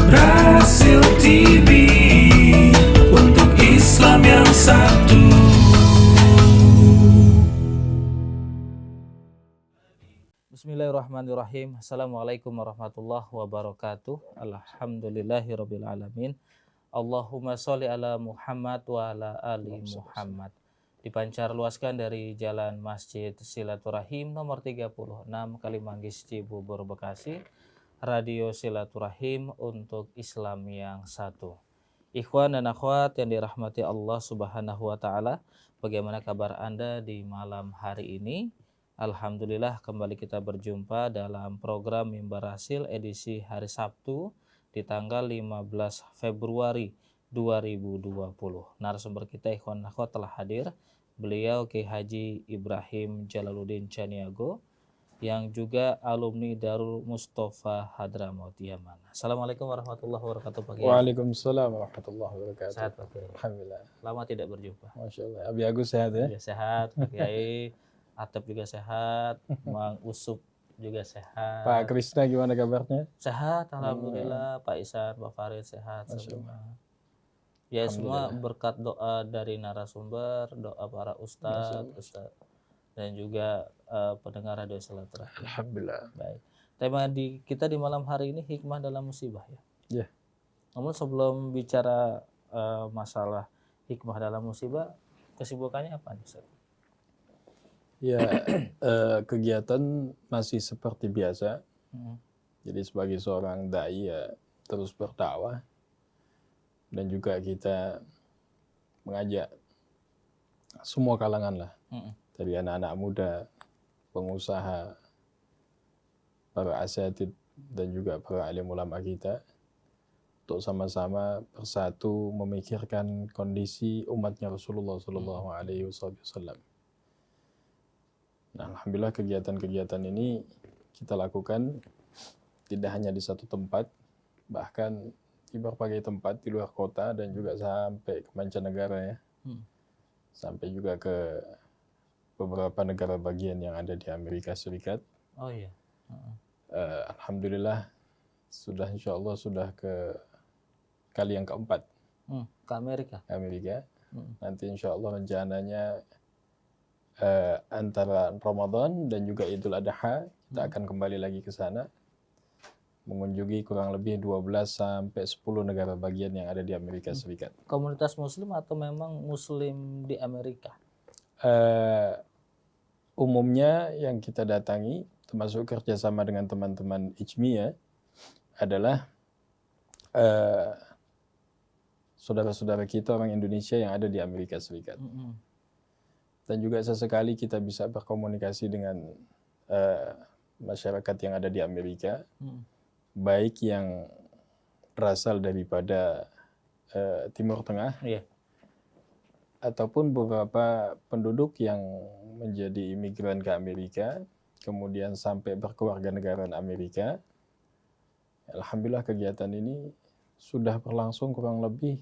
Brasil TV untuk Islam yang satu. Bismillahirrahmanirrahim. Assalamualaikum warahmatullahi wabarakatuh. Alhamdulillahirabbil alamin. Allahumma sholli ala Muhammad wa ala ali Muhammad. Dipancar luaskan dari Jalan Masjid Silaturahim nomor 36 Kalimanggis Cibubur Bekasi. Radio Silaturahim untuk Islam yang satu. Ikhwan dan akhwat yang dirahmati Allah Subhanahu wa taala, bagaimana kabar Anda di malam hari ini? Alhamdulillah kembali kita berjumpa dalam program Mimbar Hasil edisi hari Sabtu di tanggal 15 Februari 2020. Narasumber kita ikhwan dan akhwat telah hadir. Beliau Kiai Haji Ibrahim Jalaluddin Caniago yang juga alumni Darul Mustafa Hadramaut Yaman. Assalamualaikum warahmatullahi wabarakatuh Pak Kiai. Waalaikumsalam warahmatullahi wabarakatuh. Sehat Pak Kiai. Alhamdulillah. Lama tidak berjumpa. Masya Allah. Abi Agus sehat ya? Ya, sehat Pak Kiai. Atep juga sehat. Mang Usup juga sehat. Pak Krisna gimana kabarnya? Sehat, alhamdulillah. Pak Isan, Pak Farid sehat semua. Ya semua berkat doa dari narasumber, doa para ustadz, dan juga pendengar radio Silaturahim. Alhamdulillah. Baik. Tema kita di malam hari ini hikmah dalam musibah ya. Ya. Namun sebelum bicara masalah hikmah dalam musibah, kesibukannya apa nih Ustaz? Ya, kegiatan masih seperti biasa. Jadi sebagai seorang dai ya terus berdakwah dan juga kita mengajak semua kalangan lah. Dari anak-anak muda, pengusaha, para asatid dan juga para alim ulama kita untuk sama-sama bersatu memikirkan kondisi umatnya Rasulullah Sallallahu Alaihi Wasallam. Nah, alhamdulillah kegiatan-kegiatan ini kita lakukan tidak hanya di satu tempat, bahkan di berbagai tempat di luar kota dan juga sampai ke mancanegara ya, sampai juga ke beberapa negara bagian yang ada di Amerika Serikat. Oh iya. Alhamdulillah sudah insya Allah sudah ke kali yang keempat ke Amerika. Nanti insya Allah rencananya antara Ramadan dan juga Idul Adha kita akan kembali lagi ke sana mengunjungi kurang lebih 12 sampai 10 negara bagian yang ada di Amerika Serikat. Komunitas muslim atau memang muslim di Amerika? Umumnya yang kita datangi termasuk kerjasama dengan teman-teman IJMI ya adalah saudara-saudara kita orang Indonesia yang ada di Amerika Serikat. Dan juga sesekali kita bisa berkomunikasi dengan masyarakat yang ada di Amerika, baik yang berasal daripada Timur Tengah, ataupun beberapa penduduk yang menjadi imigran ke Amerika, kemudian sampai berkewarganegaraan Amerika. Alhamdulillah kegiatan ini sudah berlangsung kurang lebih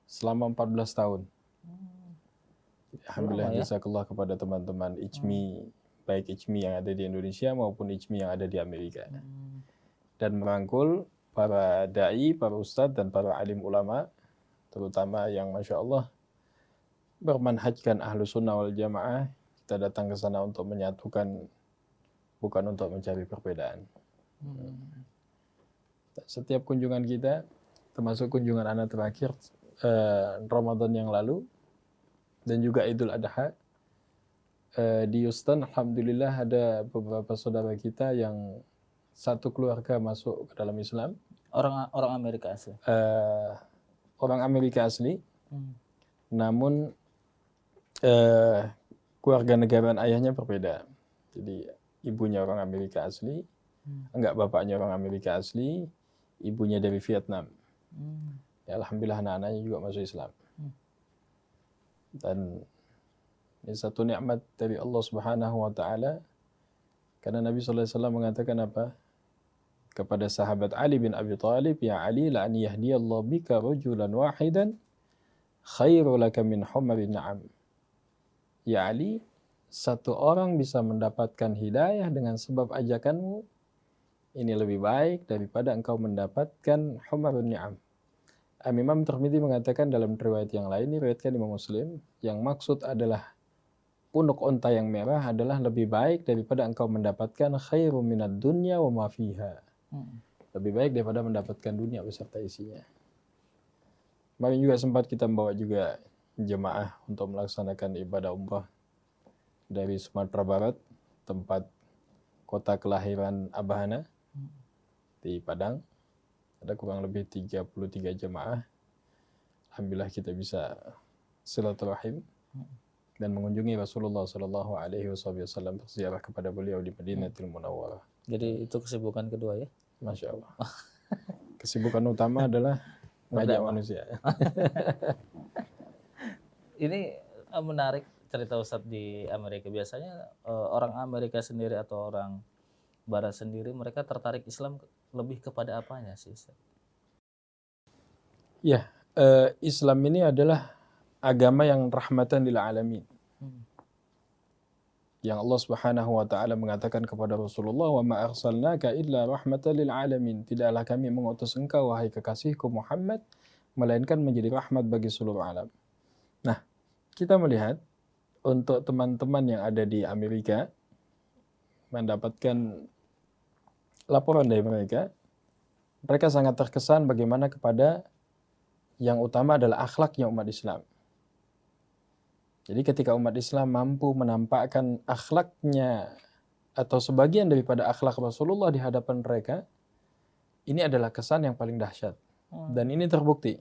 selama 14 tahun. Alhamdulillah jazakallah kepada teman-teman IJMI, baik IJMI yang ada di Indonesia maupun IJMI yang ada di Amerika. Dan merangkul para da'i, para ustadz dan para alim ulama, terutama yang Masya Allah bermanhajkan ahlu sunnah wal jamaah. Kita datang ke sana untuk menyatukan, bukan untuk mencari perbedaan. Setiap kunjungan kita, termasuk kunjungan anak terakhir Ramadan yang lalu, dan juga Idul Adha, di Houston, alhamdulillah ada beberapa saudara kita yang satu keluarga masuk ke dalam Islam. Orang Amerika asli. Orang Amerika asli, namun keluarga negaraan ayahnya berbeda. Jadi ibunya orang Amerika asli, enggak bapaknya orang Amerika asli, ibunya dari Vietnam. Ya, alhamdulillah anak-anaknya juga masuk Islam. Dan ini satu nikmat dari Allah Subhanahu wa taala, karena Nabi sallallahu alaihi wasallam mengatakan apa? Kepada sahabat Ali bin Abi Thalib, ya Ali, la an yahdiyallahu bika rajulan wahidan khairu laka min humarin na'am. ya Ali, satu orang bisa mendapatkan hidayah dengan sebab ajakanmu, ini lebih baik daripada engkau mendapatkan humarun ni'am. Imam Tirmidzi mengatakan dalam riwayat yang lain, ini riwayatkan Imam Muslim, yang maksud adalah punuk unta yang merah adalah lebih baik daripada engkau mendapatkan khairum minad dunya wa ma fiha. Lebih baik daripada mendapatkan dunia beserta isinya. Kemarin juga sempat kita membawa juga jemaah untuk melaksanakan ibadah umrah dari Sumatera Barat, tempat kota kelahiran Abahana di Padang. Ada kurang lebih 33 jemaah. Alhamdulillah kita bisa silaturahim dan mengunjungi Rasulullah Shallallahu Alaihi Wasallam, berziarah kepada beliau di Madinatul Munawwarah. Jadi itu kesibukan kedua ya? Masya Allah. Kesibukan utama adalah mengajak manusia. Ini menarik cerita Ustadz di Amerika. Biasanya orang Amerika sendiri atau orang Barat sendiri, mereka tertarik Islam lebih kepada apanya sih Ustadz? Ya, Islam ini adalah agama yang rahmatan lil alamin. Yang Allah Subhanahu wa taala mengatakan kepada Rasulullah, "Wa ma arsalnaka illa rahmatan lil alamin." Tidaklah kami mengutus engkau wahai kekasihku Muhammad melainkan menjadi rahmat bagi seluruh alam. Nah, kita melihat untuk teman-teman yang ada di Amerika mendapatkan laporan dari mereka sangat terkesan bagaimana kepada yang utama adalah akhlaknya umat Islam. Jadi ketika umat Islam mampu menampakkan akhlaknya atau sebagian daripada akhlak Rasulullah di hadapan mereka, ini adalah kesan yang paling dahsyat. Dan ini terbukti.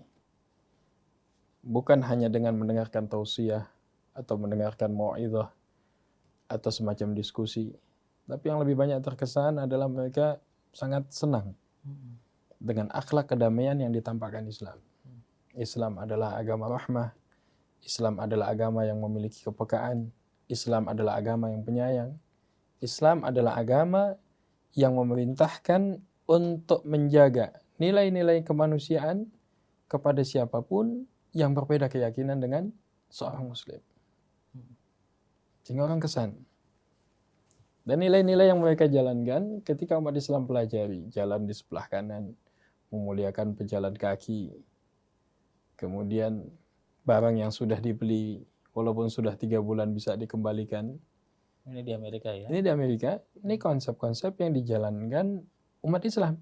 Bukan hanya dengan mendengarkan tausiah atau mendengarkan mau'izah atau semacam diskusi. Tapi yang lebih banyak terkesan adalah mereka sangat senang dengan akhlak kedamaian yang ditampakkan Islam. Islam adalah agama rahmah. Islam adalah agama yang memiliki kepekaan. Islam adalah agama yang penyayang. Islam adalah agama yang memerintahkan untuk menjaga nilai-nilai kemanusiaan kepada siapapun yang berbeda keyakinan dengan seorang muslim. Sehingga orang kesan. Dan nilai-nilai yang mereka jalankan ketika umat Islam pelajari, jalan di sebelah kanan, memuliakan pejalan kaki, kemudian barang yang sudah dibeli walaupun sudah 3 bulan bisa dikembalikan. Ini di Amerika ya? Ini di Amerika. Ini konsep-konsep yang dijalankan umat Islam.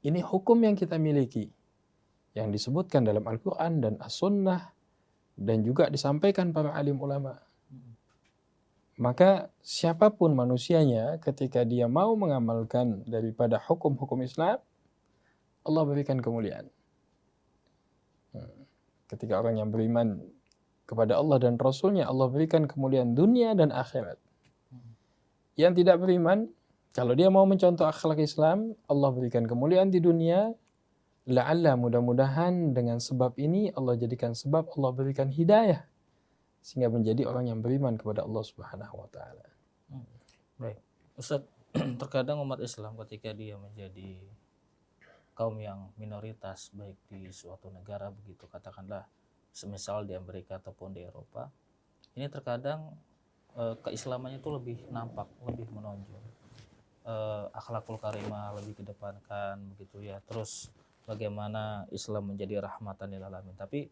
Ini hukum yang kita miliki, yang disebutkan dalam Al-Quran dan As-Sunnah, dan juga disampaikan para alim ulama. Maka siapapun manusianya ketika dia mau mengamalkan daripada hukum-hukum Islam, Allah berikan kemuliaan. Ketika orang yang beriman kepada Allah dan Rasulnya, Allah berikan kemuliaan dunia dan akhirat. Yang tidak beriman, kalau dia mau mencontoh akhlak Islam, Allah berikan kemuliaan di dunia. La'alla, mudah-mudahan dengan sebab ini Allah jadikan sebab Allah berikan hidayah sehingga menjadi orang yang beriman kepada Allah Subhanahu wa taala. Baik. Ustaz, terkadang umat Islam ketika dia menjadi kaum yang minoritas baik di suatu negara begitu, katakanlah semisal di Amerika ataupun di Eropa, ini terkadang keislamannya itu lebih nampak, lebih menonjol, akhlakul karimah lebih kedepankan begitu ya. Terus bagaimana Islam menjadi rahmatan lil alamin. Tapi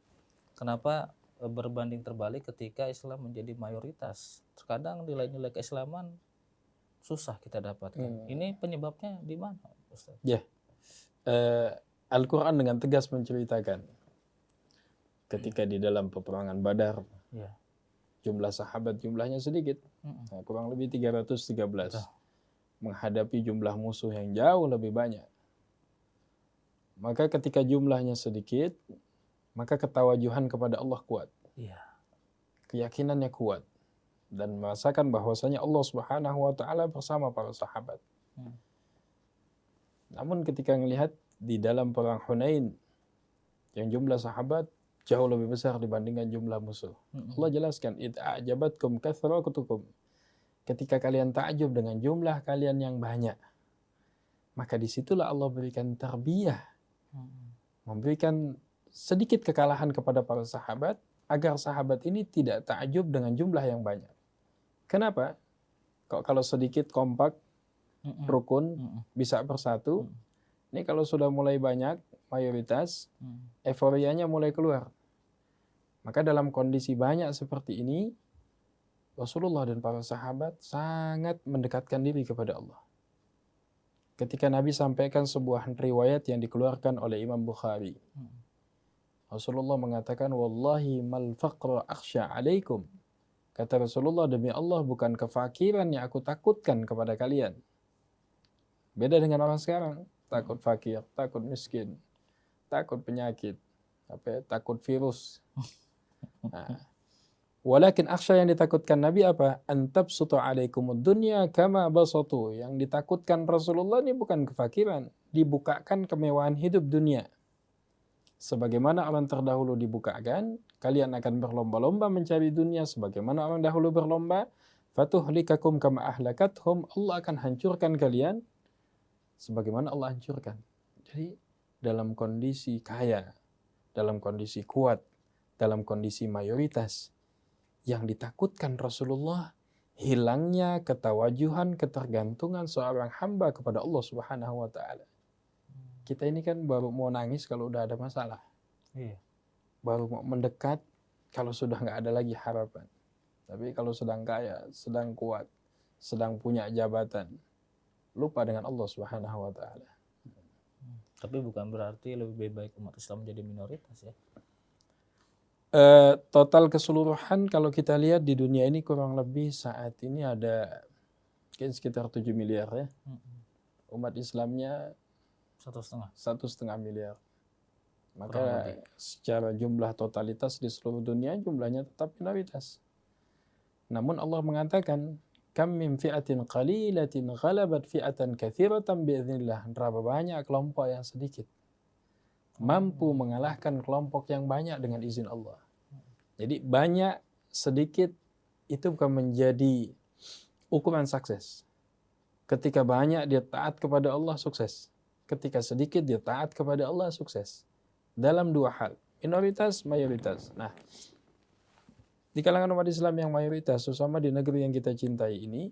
kenapa berbanding terbalik ketika Islam menjadi mayoritas? Terkadang nilai-nilai keislaman susah kita dapatkan. Ini penyebabnya di mana, Ustaz? Ya. Al-Quran dengan tegas menceritakan ketika di dalam peperangan Badar, jumlah sahabat jumlahnya sedikit, kurang lebih 313, menghadapi jumlah musuh yang jauh lebih banyak. Maka ketika jumlahnya sedikit, maka ketawajuhan kepada Allah kuat, keyakinannya kuat, dan merasakan bahwasanya Allah Subhanahu wa taala bersama para sahabat. Namun ketika melihat di dalam perang Hunain yang jumlah sahabat jauh lebih besar dibandingkan jumlah musuh, Allah jelaskan, "Id a'jabatkum kathratukum." Ketika kalian takjub dengan jumlah kalian yang banyak, maka disitulah Allah berikan tarbiyah, memberikan sedikit kekalahan kepada para sahabat agar sahabat ini tidak takjub dengan jumlah yang banyak. Kenapa? Kok kalau sedikit kompak, rukun, bisa bersatu. Ini kalau sudah mulai banyak, mayoritas, euforianya mulai keluar. Maka dalam kondisi banyak seperti ini, Rasulullah dan para sahabat sangat mendekatkan diri kepada Allah. Ketika Nabi sampaikan sebuah riwayat yang dikeluarkan oleh Imam Bukhari, Rasulullah mengatakan, Wallahi mal faqra akhsha alaikum. Kata Rasulullah, demi Allah bukan kefakiran yang aku takutkan kepada kalian. Beda dengan orang sekarang. Takut fakir, takut miskin, takut penyakit, takut virus. Nah, walakin akhsha yang ditakutkan Nabi apa? Antabsutu alaikumud dunya kama basatu. Yang ditakutkan Rasulullah ini bukan kefakiran. Dibukakan kemewahan hidup dunia. Sebagaimana orang terdahulu dibukakan, kalian akan berlomba-lomba mencari dunia sebagaimana orang dahulu berlomba. Fatuhlikakum kama ahlakathum. Allah akan hancurkan kalian sebagaimana Allah hancurkan. Jadi dalam kondisi kaya, dalam kondisi kuat, dalam kondisi mayoritas, yang ditakutkan Rasulullah hilangnya ketawajuhan, ketergantungan seorang hamba kepada Allah Subhanahu wa taala. Kita ini kan baru mau nangis kalau udah ada masalah. Iya. Baru mau mendekat kalau sudah nggak ada lagi harapan. Tapi kalau sedang kaya, sedang kuat, sedang punya jabatan, lupa dengan Allah Subhanahu wa taala. Tapi bukan berarti lebih baik umat Islam menjadi minoritas ya. Total keseluruhan kalau kita lihat di dunia ini kurang lebih saat ini ada mungkin sekitar 7 miliar ya. Umat Islamnya 1,5 miliar. Maka secara jumlah totalitas di seluruh dunia jumlahnya tetap minoritas. Namun Allah mengatakan, kam min fi'atin qalilatin ghalabat fi'atan katsiratan bi'iznillah. Berapa banyak kelompok yang sedikit mampu mengalahkan kelompok yang banyak dengan izin Allah. Jadi banyak sedikit itu bukan menjadi ukuran sukses. Ketika banyak dia taat kepada Allah, sukses. Ketika sedikit dia taat kepada Allah, sukses. Dalam dua hal, minoritas, mayoritas. Nah, di kalangan umat Islam yang mayoritas, terutama di negeri yang kita cintai ini,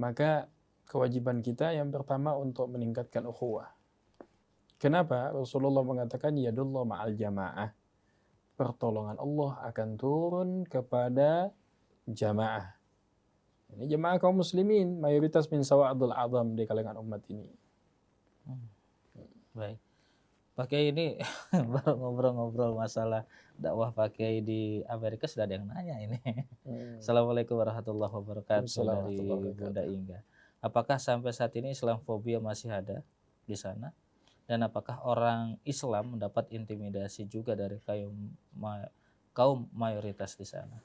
maka kewajiban kita yang pertama untuk meningkatkan ukhuwah. Kenapa? Rasulullah mengatakan, Yadullah ma'al jamaah. Pertolongan Allah akan turun kepada jamaah. Ini jamaah kaum muslimin, mayoritas min sawa'adul azam di kalangan umat ini. Baik. Pakai ini baru ngobrol-ngobrol masalah dakwah pakai di Amerika sudah ada yang nanya ini. Assalamualaikum warahmatullahi wabarakatuh dari Bunda Inga. Apakah sampai saat ini Islamofobia masih ada di sana? Dan apakah orang Islam mendapat intimidasi juga dari kaum mayoritas di sana?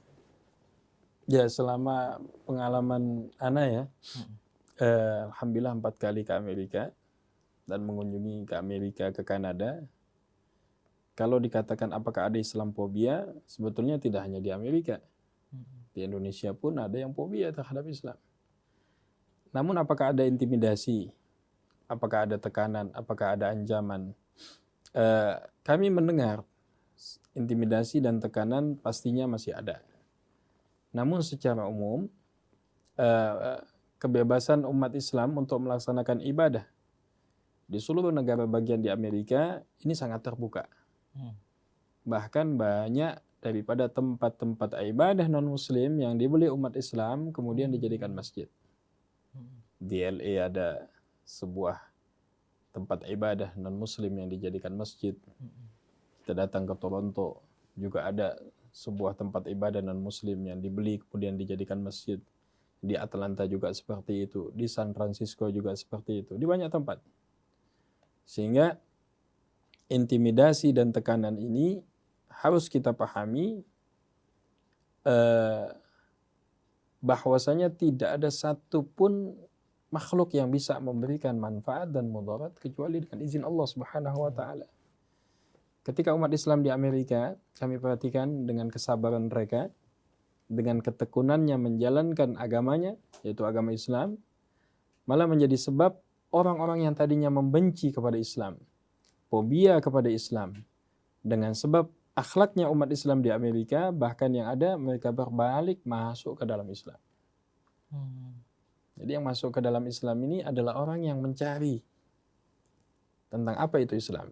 Ya, selama pengalaman Ana ya, alhamdulillah 4 kali ke Amerika dan mengunjungi ke Amerika, ke Kanada. Kalau dikatakan apakah ada Islamofobia, sebetulnya tidak hanya di Amerika. Di Indonesia pun ada yang fobia terhadap Islam. Namun apakah ada intimidasi? Apakah ada tekanan? Apakah ada ancaman? Kami mendengar intimidasi dan tekanan pastinya masih ada. Namun secara umum, kebebasan umat Islam untuk melaksanakan ibadah di seluruh negara bagian di Amerika ini sangat terbuka. Bahkan banyak daripada tempat-tempat ibadah non-muslim yang dibeli umat Islam kemudian dijadikan masjid. Di LA ada sebuah tempat ibadah non-muslim yang dijadikan masjid. Kita datang ke Toronto, juga ada sebuah tempat ibadah non-muslim yang dibeli kemudian dijadikan masjid. Di Atlanta juga seperti itu, di San Francisco juga seperti itu, di banyak tempat. Sehingga intimidasi dan tekanan ini harus kita pahami bahwasanya tidak ada satupun makhluk yang bisa memberikan manfaat dan mudarat kecuali dengan izin Allah Subhanahu wa taala. Ketika umat Islam di Amerika, kami perhatikan dengan kesabaran mereka, dengan ketekunannya menjalankan agamanya, yaitu agama Islam, malah menjadi sebab orang-orang yang tadinya membenci kepada Islam, fobia kepada Islam, dengan sebab akhlaknya umat Islam di Amerika, bahkan yang ada mereka berbalik masuk ke dalam Islam. Jadi yang masuk ke dalam Islam ini adalah orang yang mencari tentang apa itu Islam.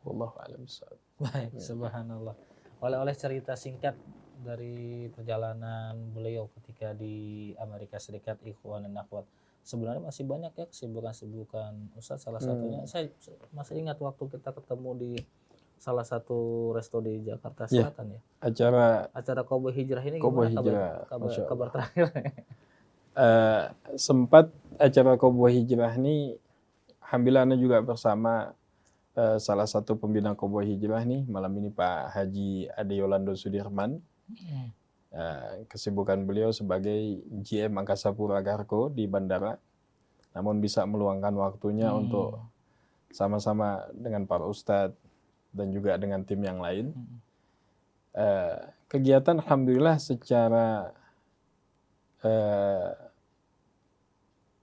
Wallahu a'lam bishawab. Baik, subhanallah. Oleh cerita singkat dari perjalanan beliau ketika di Amerika Serikat, ikhwan dan akhwat. Sebenarnya masih banyak ya kesibukan-kesibukan Ustaz. Salah satunya saya masih ingat waktu kita ketemu di salah satu resto di Jakarta Selatan ya. Acara Kobo Hijrah ini Kobo gimana Hijrah, kabar terakhir? Sempat acara Kobo Hijrah ini, alhamdulillah Anda juga bersama salah satu pembina Kobo Hijrah nih malam ini, Pak Haji Ade Yolando Sudirman. Kesibukan beliau sebagai GM Angkasa Pura Garko di bandara, namun bisa meluangkan waktunya untuk sama-sama dengan para ustadz dan juga dengan tim yang lain. Kegiatan alhamdulillah secara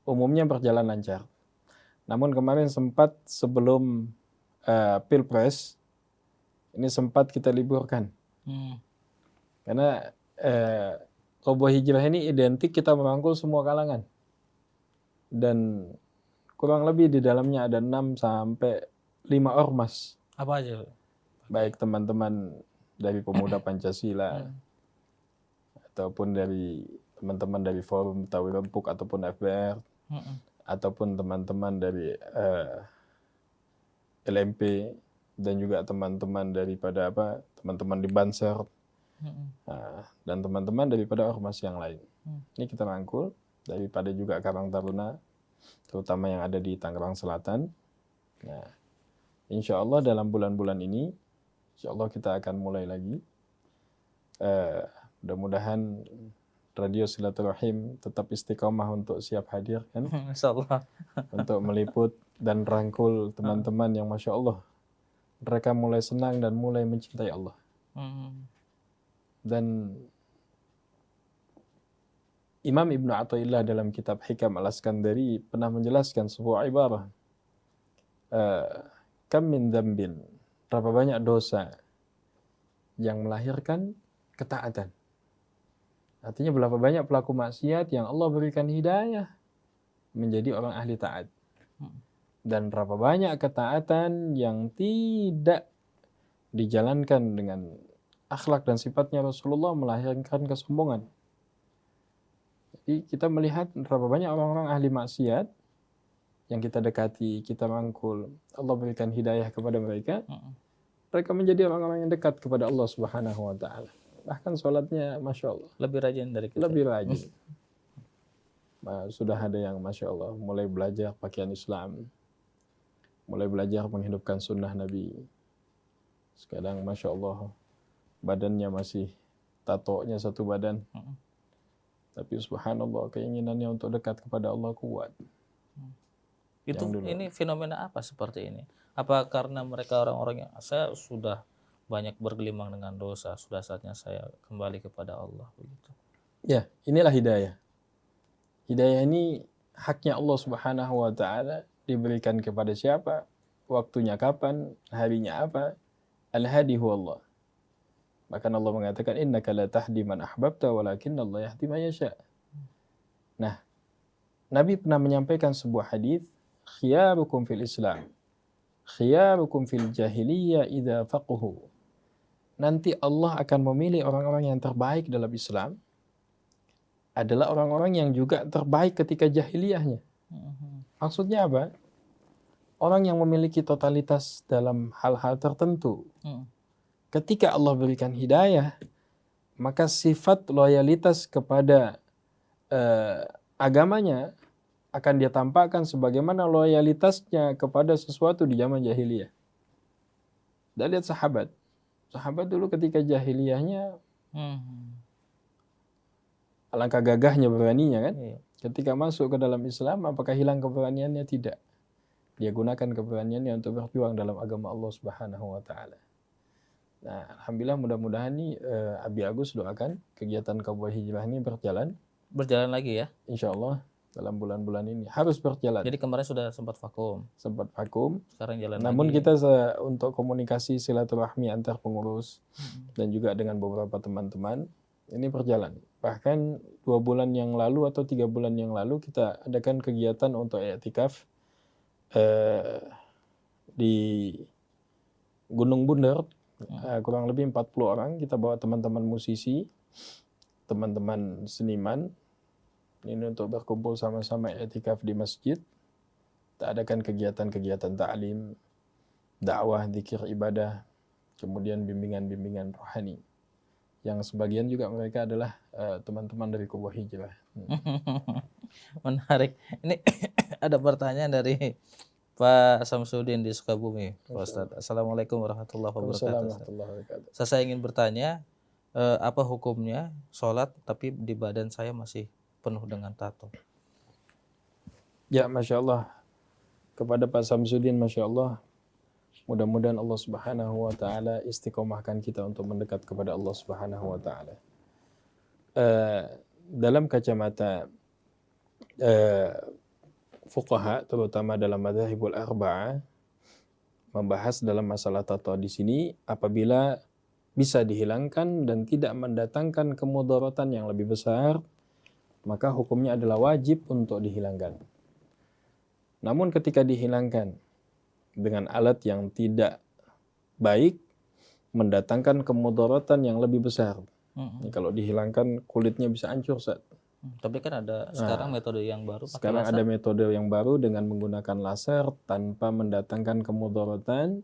umumnya berjalan lancar. Namun kemarin sempat sebelum Pilpres ini sempat kita liburkan. Karena Kobo Hijrah ini identik kita merangkul semua kalangan. Dan kurang lebih di dalamnya ada 6 sampai 5 ormas. Apa aja? Baik teman-teman dari Pemuda Pancasila ataupun dari teman-teman dari Forum Betawi Rempuk ataupun FBR ataupun teman-teman dari LMP dan juga teman-teman daripada teman-teman di Banser. Dan teman-teman daripada ormas yang lain. Ini kita rangkul daripada juga Karang Taruna, terutama yang ada di Tangerang Selatan. Nah, insya Allah dalam bulan-bulan ini, insya Allah kita akan mulai lagi. Mudah-mudahan Radio Silaturahim tetap istiqomah untuk siap hadir kan? Insya Allah. Untuk meliput dan rangkul teman-teman yang Masya Allah, mereka mulai senang dan mulai mencintai Allah. Dan Imam Ibnu Athaillah dalam kitab Hikam Al-Askandari pernah menjelaskan sebuah ibarah. Kam min dzambin, berapa banyak dosa yang melahirkan ketaatan. Artinya berapa banyak pelaku maksiat yang Allah berikan hidayah menjadi orang ahli taat. Dan berapa banyak ketaatan yang tidak dijalankan dengan akhlak dan sifatnya Rasulullah melahirkan kesombongan. Jadi kita melihat berapa banyak orang-orang ahli maksiat yang kita dekati, kita rangkul, Allah berikan hidayah kepada mereka. Mereka menjadi orang-orang yang dekat kepada Allah Subhanahu wa taala. Bahkan sholatnya Masya Allah Lebih rajin dari kita. lebih rajin. Sudah ada yang Masya Allah mulai belajar pakaian Islam, mulai belajar menghidupkan sunnah Nabi. Sekarang Masya Allah badannya masih tatonya satu badan. Tapi subhanallah keinginannya untuk dekat kepada Allah kuat. Itu ini fenomena apa seperti ini? Apa karena mereka orang-orang yang saya sudah banyak bergelimang dengan dosa, sudah saatnya saya kembali kepada Allah begitu. Ya, inilah hidayah. Hidayah ini haknya Allah Subhanahu wa taala, diberikan kepada siapa, waktunya kapan, harinya apa. Al-hadi huwa Allah. Bahkan Allah mengatakan innaka la tahdi man ahbabta walakin Allah yahdi man yasha. Nah, Nabi pernah menyampaikan sebuah hadis, khiyarukum fil Islam, khiyarukum fil jahiliyah idza faqahu. Nanti Allah akan memilih orang-orang yang terbaik dalam Islam adalah orang-orang yang juga terbaik ketika jahiliyahnya. Maksudnya apa? Orang yang memiliki totalitas dalam hal-hal tertentu. Ketika Allah berikan hidayah, maka sifat loyalitas kepada agamanya akan dia tampakkan sebagaimana loyalitasnya kepada sesuatu di zaman jahiliyah. Dan lihat sahabat. Sahabat dulu ketika jahiliyahnya alangkah gagahnya, beraninya kan. Ketika masuk ke dalam Islam, apakah hilang keberaniannya? Tidak. Dia gunakan keberaniannya untuk berjuang dalam agama Allah Subhanahu wa taala. Nah, alhamdulillah mudah-mudahan nih Abi Agus doakan kegiatan Kobo Hijrah ini berjalan Berjalan lagi ya. insya Allah. dalam bulan-bulan ini harus berjalan. Jadi kemarin sudah sempat vakum, Sempat vakum, sekarang jalan namun lagi. kita untuk komunikasi silaturahmi antar pengurus dan juga dengan beberapa teman-teman ini berjalan. Bahkan 2 bulan yang lalu atau 3 bulan yang lalu kita adakan kegiatan untuk i'tikaf di Gunung Bunder, kurang lebih 40 orang. Kita bawa teman-teman musisi, teman-teman seniman, ini untuk berkumpul sama-sama i'tikaf di masjid. Kita adakan kegiatan-kegiatan ta'lim, dakwah, zikir, ibadah, kemudian bimbingan-bimbingan rohani. Yang sebagian juga mereka adalah teman-teman dari Kubah Hijrah. Menarik. Ini ada pertanyaan dari Pak Samsudin di Sukabumi, Pak Ustadz. Assalamualaikum warahmatullahi wabarakatuh. Warahmatullahi wabarakatuh. Saya ingin bertanya, apa hukumnya sholat tapi di badan saya masih penuh dengan tato? Ya, Masya Allah. Kepada Pak Samsudin, Masya Allah. Mudah-mudahan Allah Subhanahu wa Ta'ala istiqomahkan kita untuk mendekat kepada Allah Subhanahu wa Ta'ala. Dalam kacamata fuqaha, terutama dalam madzhabul arba'ah, membahas dalam masalah tato di sini, apabila bisa dihilangkan dan tidak mendatangkan kemudaratan yang lebih besar, maka hukumnya adalah wajib untuk dihilangkan. Namun ketika dihilangkan dengan alat yang tidak baik, mendatangkan kemudaratan yang lebih besar. Ini kalau dihilangkan kulitnya bisa hancur, Ustaz. Tapi kan ada sekarang metode yang baru. Sekarang ada metode yang baru dengan menggunakan laser tanpa mendatangkan kemudaratan.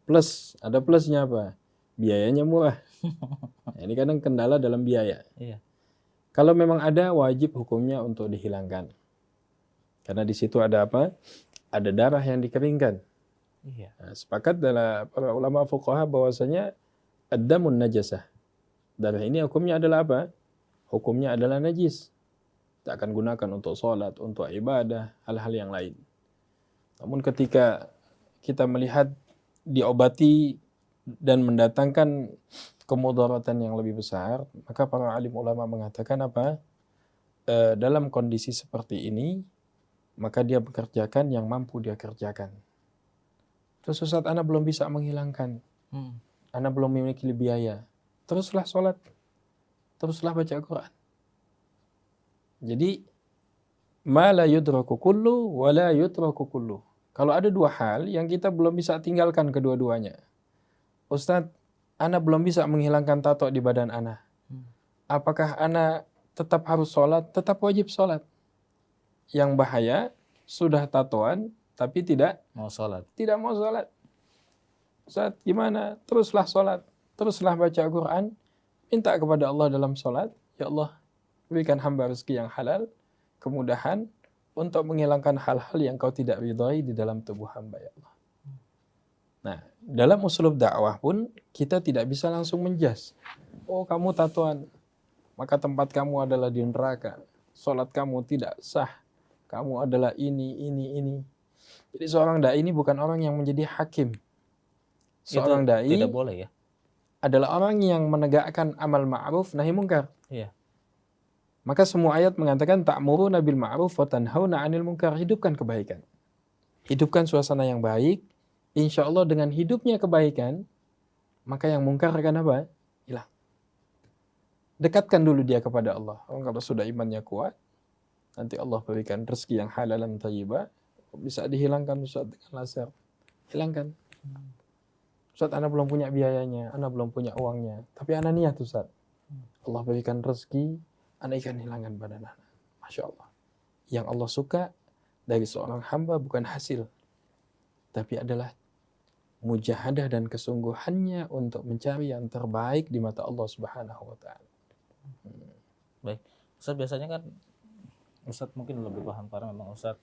Plus, ada plusnya apa? Biayanya murah. Nah, ini kadang kendala dalam biaya. Iya. Kalau memang ada, wajib hukumnya untuk dihilangkan. Karena di situ ada apa? Ada darah yang dikeringkan. Iya. Nah, sepakat dalam para ulama fuqaha bahwasanya ad-damun najasah. Darah ini hukumnya adalah apa? Hukumnya adalah najis. Kita akan gunakan untuk sholat, untuk ibadah, hal-hal yang lain. Namun ketika kita melihat diobati dan mendatangkan kemudaratan yang lebih besar, maka para alim ulama mengatakan apa? Dalam kondisi seperti ini, maka dia bekerjakan yang mampu dia kerjakan. Terus Ustaz, Ana belum bisa menghilangkan. Ana belum memiliki biaya. Teruslah sholat. Teruslah baca Quran. Jadi, ma la yudraku kullu wa la yutraku kullu. Kalau ada 2 hal yang kita belum bisa tinggalkan kedua-duanya. Ustaz, Ana belum bisa menghilangkan tato di badan Ana. Apakah Ana tetap harus sholat? Tetap wajib sholat. Yang bahaya, sudah tatoan, tapi tidak Mau sholat. Tidak mau sholat. Ustaz, gimana? Teruslah sholat. Teruslah baca Quran. Minta kepada Allah dalam sholat. Ya Allah, berikan hamba rezeki yang halal, kemudahan, untuk menghilangkan hal-hal yang kau tidak ridhai di dalam tubuh hamba, ya Allah. Nah, dalam uslub dakwah pun, kita tidak bisa langsung menjas. Oh, kamu tatoan, maka tempat kamu adalah di neraka. Sholat kamu tidak sah. Kamu adalah ini. Jadi seorang da'i ini bukan orang yang menjadi hakim. Seorang da'i tidak boleh ya? Adalah orang yang menegakkan amal ma'ruf nahi munkar. Iya. Maka semua ayat mengatakan ta'muruna bil ma'ruf wa tanhauna 'anil munkar. Hidupkan kebaikan. Hidupkan suasana yang baik. Insya Allah dengan hidupnya kebaikan, maka yang mungkar akan apa? Hilang. Dekatkan dulu dia kepada Allah. Kalau sudah imannya kuat, nanti Allah berikan rezeki yang halal dan thayyibah. Bisa dihilangkan Ustaz dengan laser. Hilangkan. Ustaz, Ana belum punya biayanya, Ana belum punya uangnya. Tapi Ana niat Ustaz. Allah berikan rezeki, Ana akan hilangkan badan Ana. Masya Allah. Yang Allah suka dari seorang hamba bukan hasil, tapi adalah mujahadah dan kesungguhannya untuk mencari yang terbaik di mata Allah Subhanahu wa Ta'ala. Baik. Ustaz, biasanya kan Ustaz mungkin lebih paham karena memang Ustaz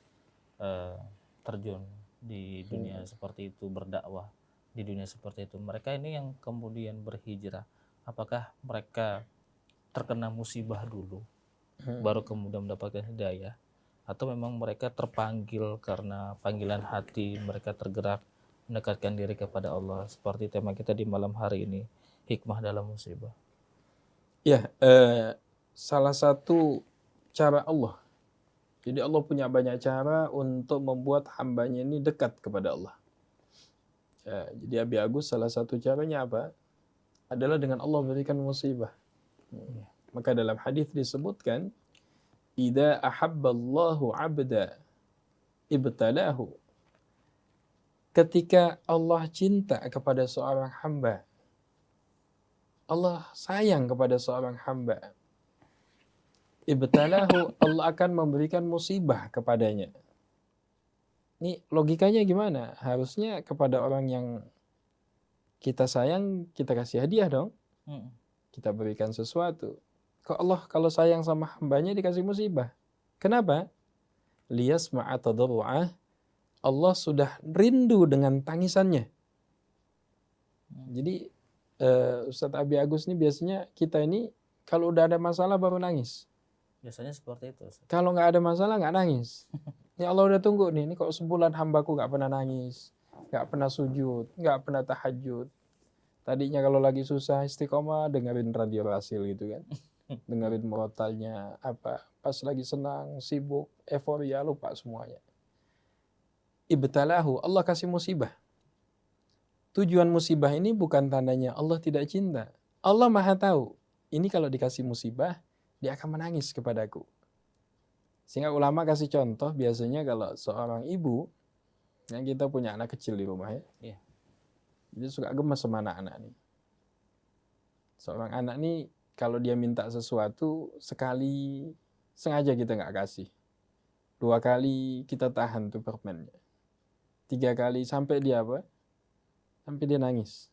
terjun di dunia seperti itu, berdakwah di dunia seperti itu. Mereka ini yang kemudian berhijrah, apakah mereka terkena musibah dulu baru kemudian mendapatkan hidayah, atau memang mereka terpanggil karena panggilan hati, mereka tergerak mendekatkan diri kepada Allah, seperti tema kita di malam hari ini, hikmah dalam musibah? Ya, salah satu cara Allah Jadi Allah punya banyak cara untuk membuat hambanya ini dekat kepada Allah. Ya, jadi Abi Agus salah satu caranya apa? Adalah dengan Allah berikan musibah. Maka dalam hadis disebutkan, "Idza ahabballahu 'abda ibtalahu." Ketika Allah cinta kepada seorang hamba, Allah sayang kepada seorang hamba, ibtalahu, Allah akan memberikan musibah kepadanya. Ini logikanya gimana? Harusnya kepada orang yang kita sayang, kita kasih hadiah dong. Kita berikan sesuatu. Kok Allah kalau sayang sama hambanya dikasih musibah? Kenapa? Liyasma'a tadarru'ah. Allah sudah rindu dengan tangisannya. Jadi Ustadz Abi Agus ini biasanya kita ini kalau udah ada masalah baru nangis. Biasanya seperti itu. Kalau nggak ada masalah nggak nangis. Ya Allah udah tunggu nih, ini kok sebulan hambaku nggak pernah nangis, nggak pernah sujud, nggak pernah tahajud. Tadinya kalau lagi susah istiqomah dengerin radio Rasil gitu kan, dengerin murotalnya apa. Pas lagi senang, sibuk, euforia lupa semuanya. Ibtalahu, Allah kasih musibah. Tujuan musibah ini bukan tandanya Allah tidak cinta. Allah Maha tahu. Ini kalau dikasih musibah, dia akan menangis kepadaku. Sehingga ulama kasih contoh biasanya kalau seorang ibu, yang kita punya anak kecil di rumah ya, dia suka gemes sama anak-anak nih. Seorang anak nih kalau dia minta sesuatu, sekali sengaja kita nggak kasih. 2 kali kita tahan tuh permennya. 3 kali sampai dia apa? Sampai dia nangis.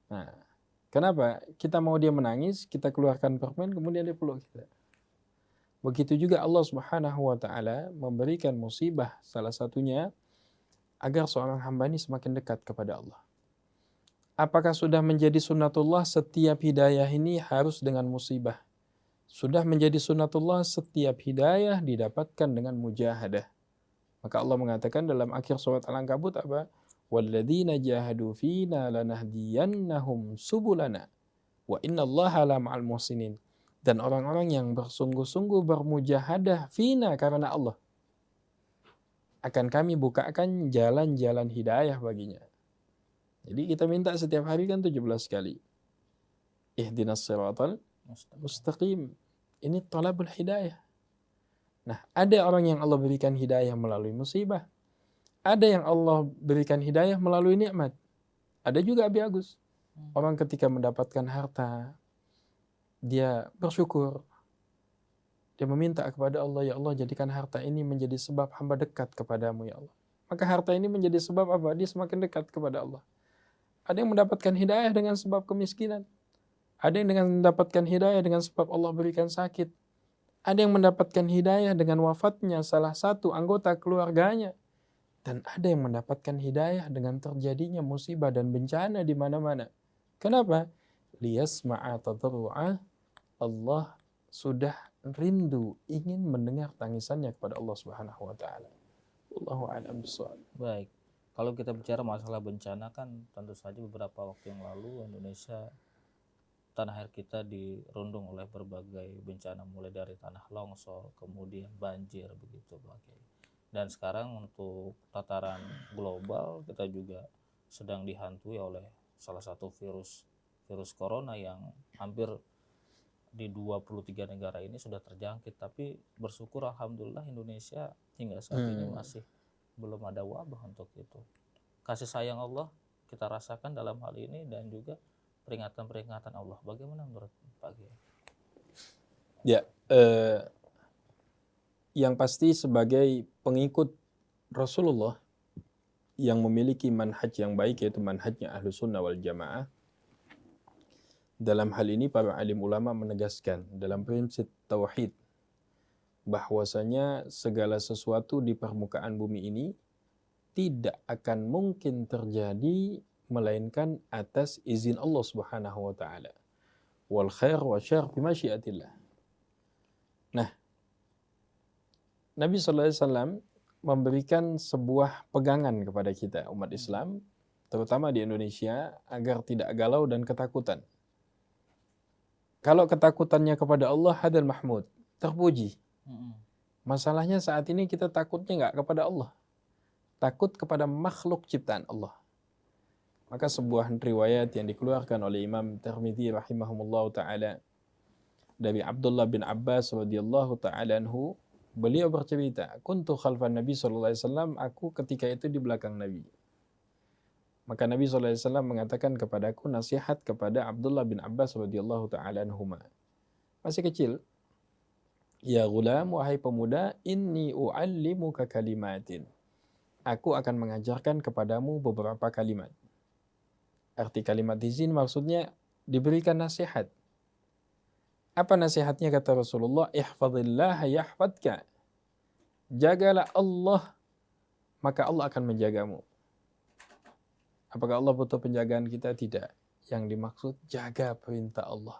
Nah, kenapa? Kita mau dia menangis, kita keluarkan permen, kemudian dia peluk kita. Begitu juga Allah Subhanahu wa taala memberikan musibah salah satunya agar seorang hamba ini semakin dekat kepada Allah. Apakah sudah menjadi sunnatullah setiap hidayah ini harus dengan musibah? Sudah menjadi sunnatullah setiap hidayah didapatkan dengan mujahadah. Maka Allah mengatakan dalam akhir surat Al-Ankabut apa? Walladzina jahadu fina lanahdiyannahum subulana wa innallaha la ma'al muhsinin. Dan orang-orang yang bersungguh-sungguh bermujahadah fina karena Allah, akan kami bukakan jalan-jalan hidayah baginya. Jadi kita minta setiap hari kan 17 kali. Ihdinas siratal mustaqim. Ini talabul hidayah. Nah, ada orang yang Allah berikan hidayah melalui musibah. Ada yang Allah berikan hidayah melalui nikmat. Ada juga Abi Agus. Orang ketika mendapatkan harta, dia bersyukur. Dia meminta kepada Allah, ya Allah jadikan harta ini menjadi sebab hamba dekat kepadamu ya Allah. Maka harta ini menjadi sebab apa? Dia semakin dekat kepada Allah. Ada yang mendapatkan hidayah dengan sebab kemiskinan. Ada yang dengan mendapatkan hidayah dengan sebab Allah berikan sakit. Ada yang mendapatkan hidayah dengan wafatnya salah satu anggota keluarganya. Dan ada yang mendapatkan hidayah dengan terjadinya musibah dan bencana di mana-mana. Kenapa? Liyasma'a tadarru'ah. Allah sudah rindu ingin mendengar tangisannya kepada Allah Subhanahu wa taala. Wallahu a'lam bishawab. Baik. Kalau kita bicara masalah bencana kan tentu saja beberapa waktu yang lalu Indonesia, tanah air kita dirundung oleh berbagai bencana mulai dari tanah longsor, kemudian banjir begitu Pak Kiai. Dan sekarang untuk tataran global kita juga sedang dihantui oleh salah satu virus corona yang hampir di 23 negara ini sudah terjangkit, tapi bersyukur alhamdulillah Indonesia hingga saat ini masih belum ada wabah untuk itu. Kasih sayang Allah kita rasakan dalam hal ini dan juga peringatan-peringatan Allah. Bagaimana menurut Pak Kiai? Ya, yang pasti sebagai pengikut Rasulullah yang memiliki manhaj yang baik, yaitu manhajnya Ahlus Sunnah wal Jamaah, dalam hal ini para alim ulama menegaskan dalam prinsip tauhid bahwasanya segala sesuatu di permukaan bumi ini tidak akan mungkin terjadi melainkan atas izin Allah Subhanahu wa taala. Wal khair wa syarr bi masyiatillah. Nah, Nabi sallallahu alaihi wasallam memberikan sebuah pegangan kepada kita umat Islam, terutama di Indonesia, agar tidak galau dan ketakutan. Kalau ketakutannya kepada Allah hadal mahmud, terpuji. Masalahnya saat ini kita takutnya nggak kepada Allah. Takut kepada makhluk ciptaan Allah. Maka sebuah riwayat yang dikeluarkan oleh Imam Tirmidzi rahimahumullah ta'ala dari Abdullah bin Abbas radhiyallahu ta'ala anhu, beliau bercerita, kuntu khalfan Nabi sallallahu alaihi wasallam, aku ketika itu di belakang Nabi. Maka Nabi sallallahu alaihi wasallam mengatakan kepadaku nasihat kepada Abdullah bin Abbas radhiyallahu ta'ala anhuma. Masih kecil. Ya ghulam, wahai pemuda, inni u'allimuka kalimatin. Aku akan mengajarkan kepadamu beberapa kalimat. Arti kalimat di sini maksudnya diberikan nasihat. Apa nasihatnya kata Rasulullah? Ihfadillah yahfadka. Jagalah Allah, maka Allah akan menjagamu. Apakah Allah butuh penjagaan kita? Tidak. Yang dimaksud jaga perintah Allah.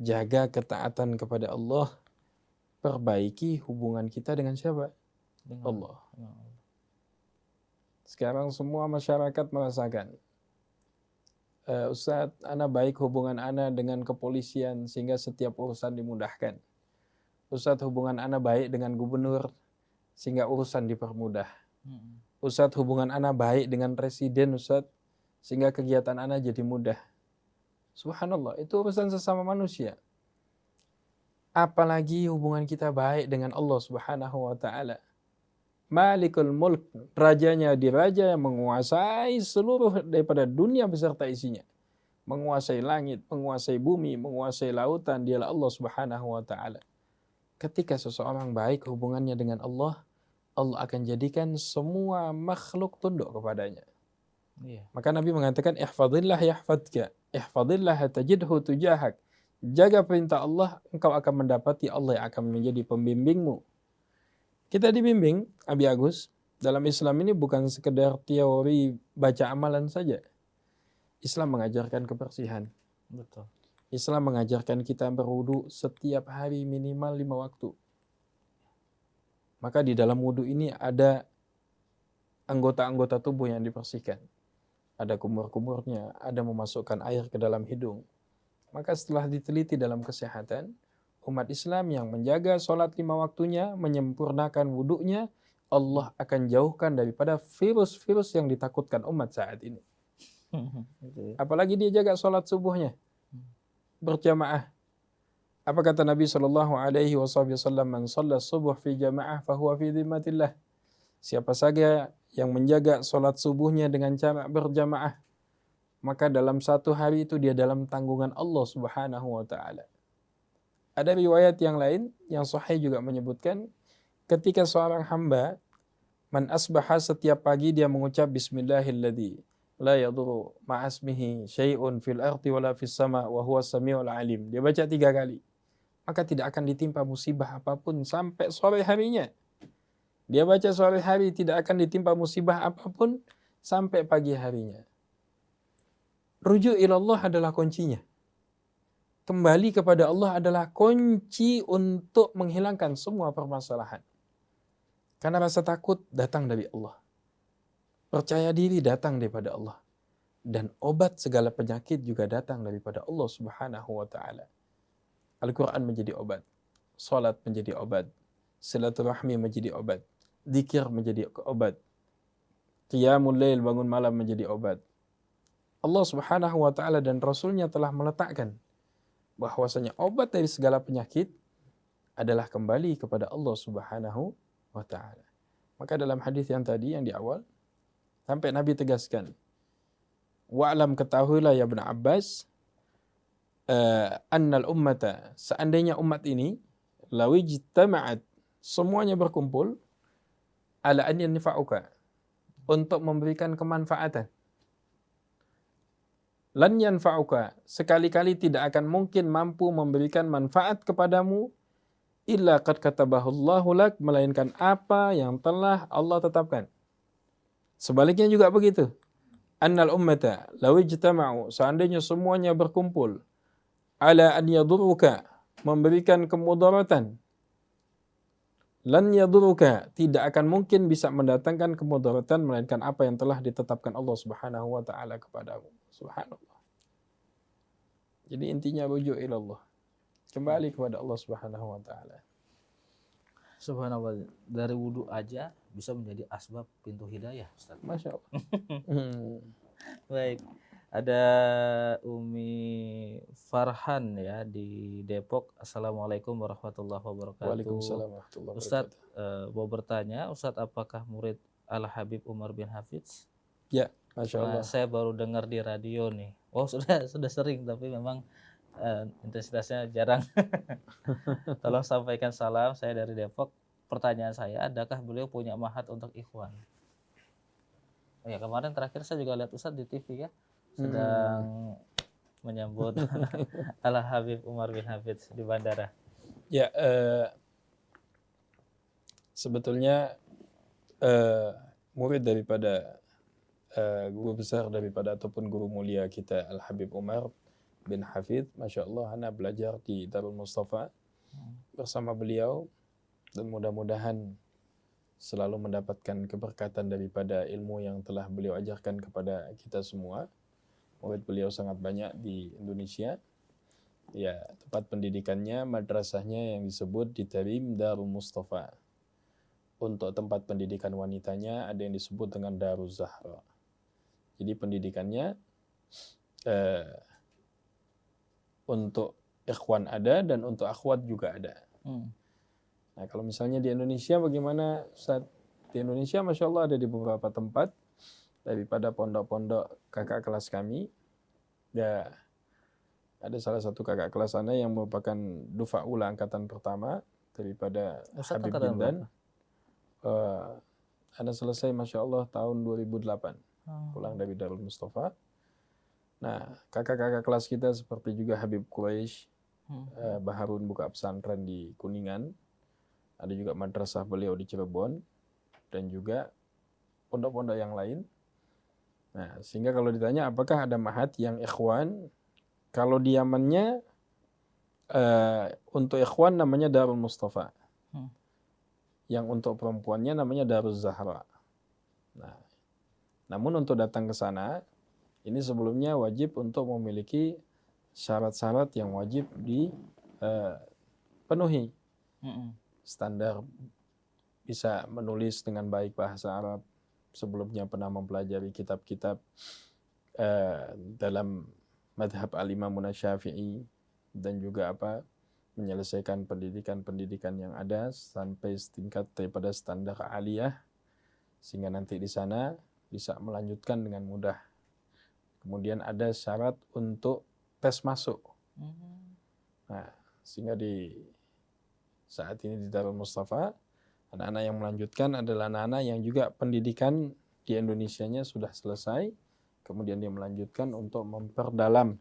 Jaga ketaatan kepada Allah. Perbaiki hubungan kita dengan siapa? Dengan Allah. Sekarang semua masyarakat merasakan. Ustaz, ana baik hubungan ana dengan kepolisian sehingga setiap urusan dimudahkan. Ustaz, hubungan ana baik dengan gubernur sehingga urusan dipermudah. Ustaz, hubungan ana baik dengan presiden, Ustaz, sehingga kegiatan ana jadi mudah. Subhanallah, itu urusan sesama manusia. Apalagi hubungan kita baik dengan Allah Subhanahu wa ta'ala. Malikul Mulk, rajanya diraja yang menguasai seluruh daripada dunia beserta isinya. Menguasai langit, menguasai bumi, menguasai lautan, dialah Allah Subhanahu wa ta'ala. Ketika seseorang baik hubungannya dengan Allah, Allah akan jadikan semua makhluk tunduk kepadanya. Maka Nabi mengatakan, ihfadillah yahfadka, ihfadillah tajidhu tujahak. Jaga perintah Allah, engkau akan mendapati Allah yang akan menjadi pembimbingmu. Kita dibimbing, Abi Agus, dalam Islam ini bukan sekedar teori baca amalan saja. Islam mengajarkan kebersihan. Betul. Islam mengajarkan kita berwudu setiap hari minimal 5 waktu. Maka di dalam wudu ini ada anggota-anggota tubuh yang dibersihkan. Ada kumur-kumurnya, ada memasukkan air ke dalam hidung. Maka setelah diteliti dalam kesehatan, umat Islam yang menjaga sholat 5 waktunya, menyempurnakan wudhunya, Allah akan jauhkan daripada virus-virus yang ditakutkan umat saat ini. Apalagi dia jaga sholat subuhnya berjamaah. Apa kata Nabi SAW? Man shalla subuh fi jamaah fahuwa fi dhimmatillah. Siapa saja yang menjaga sholat subuhnya dengan cara berjamaah, maka dalam satu hari itu dia dalam tanggungan Allah Subhanahu wa ta'ala. Ada riwayat yang lain yang sahih juga menyebutkan ketika seorang hamba man asbaha, setiap pagi dia mengucap bismillahilladzi la yadurru ma'asmihi syai'un fil ardi wala fis sama wa huwas samiul alim. Dia baca 3 kali. Maka tidak akan ditimpa musibah apapun sampai sore harinya. Dia baca sore hari, tidak akan ditimpa musibah apapun sampai pagi harinya. Rujuk ilallah adalah kuncinya. Kembali kepada Allah adalah kunci untuk menghilangkan semua permasalahan. Karena rasa takut datang dari Allah. Percaya diri datang daripada Allah. Dan obat segala penyakit juga datang daripada Allah Subhanahu wa ta'ala. Al-Quran menjadi obat. Salat menjadi obat. Silaturahmi menjadi obat. Dzikir menjadi obat. Qiyamul lail, bangun malam menjadi obat. Allah Subhanahu wa ta'ala dan Rasulnya telah meletakkan bahwasanya obat dari segala penyakit adalah kembali kepada Allah Subhanahu wa ta'ala. Maka dalam hadis yang tadi yang di awal sampai Nabi tegaskan, wa'lam, ketahuilah ya Ibn Abbas, annal ummata, seandainya umat ini lawijtama'at, semuanya berkumpul, ala an yanfa'uka, untuk memberikan kemanfaatan, lan yanfa'uka, sekali-kali tidak akan mungkin mampu memberikan manfaat kepadamu, illa qad katabahullahu lak, melainkan apa yang telah Allah tetapkan. Sebaliknya juga begitu. Annal ummata law ijtama'u, seandainya semuanya berkumpul, ala an yadurruka, memberikan kemudaratan, lan yadurruka, tidak akan mungkin bisa mendatangkan kemudaratan melainkan apa yang telah ditetapkan Allah Subhanahu wa ta'ala kepadamu. Subhanallah. Jadi intinya rujuk ilallah. Kembali kepada Allah Subhanahu wa ta'ala. Subhanallah, dari wudhu aja bisa menjadi asbab pintu hidayah, Ustaz. Masya Allah. Baik, ada Umi Farhan ya di Depok. Assalamualaikum warahmatullahi wabarakatuh. Waalaikumsalam warahmatullahi Ustadz, wabarakatuh. mau bertanya, Ustadz apakah murid Al Habib Umar bin Hafidz? Ya, Masya Allah. Saya baru dengar di radio nih. Oh sudah sering, tapi memang intensitasnya jarang. Tolong sampaikan salam, saya dari Depok. Pertanyaan saya, adakah beliau punya mahat untuk ikhwan? Oh ya, kemarin terakhir saya juga lihat Ustadz di TV ya, sedang menyambut Al Habib Umar bin Hafidz di bandara. Ya, sebetulnya murid daripada guru besar daripada ataupun guru mulia kita Al Habib Umar bin Hafidz, Masya Allah, ana belajar di Darul Mustafa bersama beliau, dan mudah-mudahan selalu mendapatkan keberkatan daripada ilmu yang telah beliau ajarkan kepada kita semua. Murid beliau sangat banyak di Indonesia. Ya, tempat pendidikannya, madrasahnya yang disebut di Tarim Darul Mustafa. Untuk tempat pendidikan wanitanya ada yang disebut dengan Darul Zahra. Jadi pendidikannya untuk ikhwan ada dan untuk akhwat juga ada. Nah, kalau misalnya di Indonesia bagaimana, Ustaz? Di Indonesia Masya Allah ada di beberapa tempat daripada pondok-pondok kakak kelas kami. Ya, ada salah satu kakak kelas Anda yang merupakan Dufa'ula angkatan pertama daripada Ustaz Habib angkatan Bindan. Anda selesai Masya Allah tahun 2008. Pulang dari Darul Mustafa. Nah, kakak-kakak kelas kita seperti juga Habib Quraisy, Baharun buka pesantren di Kuningan. Ada juga madrasah beliau di Cirebon, dan juga pondok-pondok yang lain. Nah, sehingga kalau ditanya apakah ada mahat yang ikhwan, kalau di Yamannya untuk ikhwan namanya Darul Mustafa. Yang untuk perempuannya namanya Darul Zahra. Nah, namun untuk datang ke sana, ini sebelumnya wajib untuk memiliki syarat-syarat yang wajib dipenuhi. Standar bisa menulis dengan baik bahasa Arab, sebelumnya pernah mempelajari kitab-kitab dalam madhab al-Imam Syafi'i, dan juga menyelesaikan pendidikan-pendidikan yang ada sampai setingkat daripada standar aliyah, sehingga nanti di sana bisa melanjutkan dengan mudah. Kemudian ada syarat untuk tes masuk. Nah, sehingga di saat ini di Darul Mustafa, anak-anak yang melanjutkan adalah anak-anak yang juga pendidikan di Indonesianya sudah selesai, kemudian dia melanjutkan untuk memperdalam.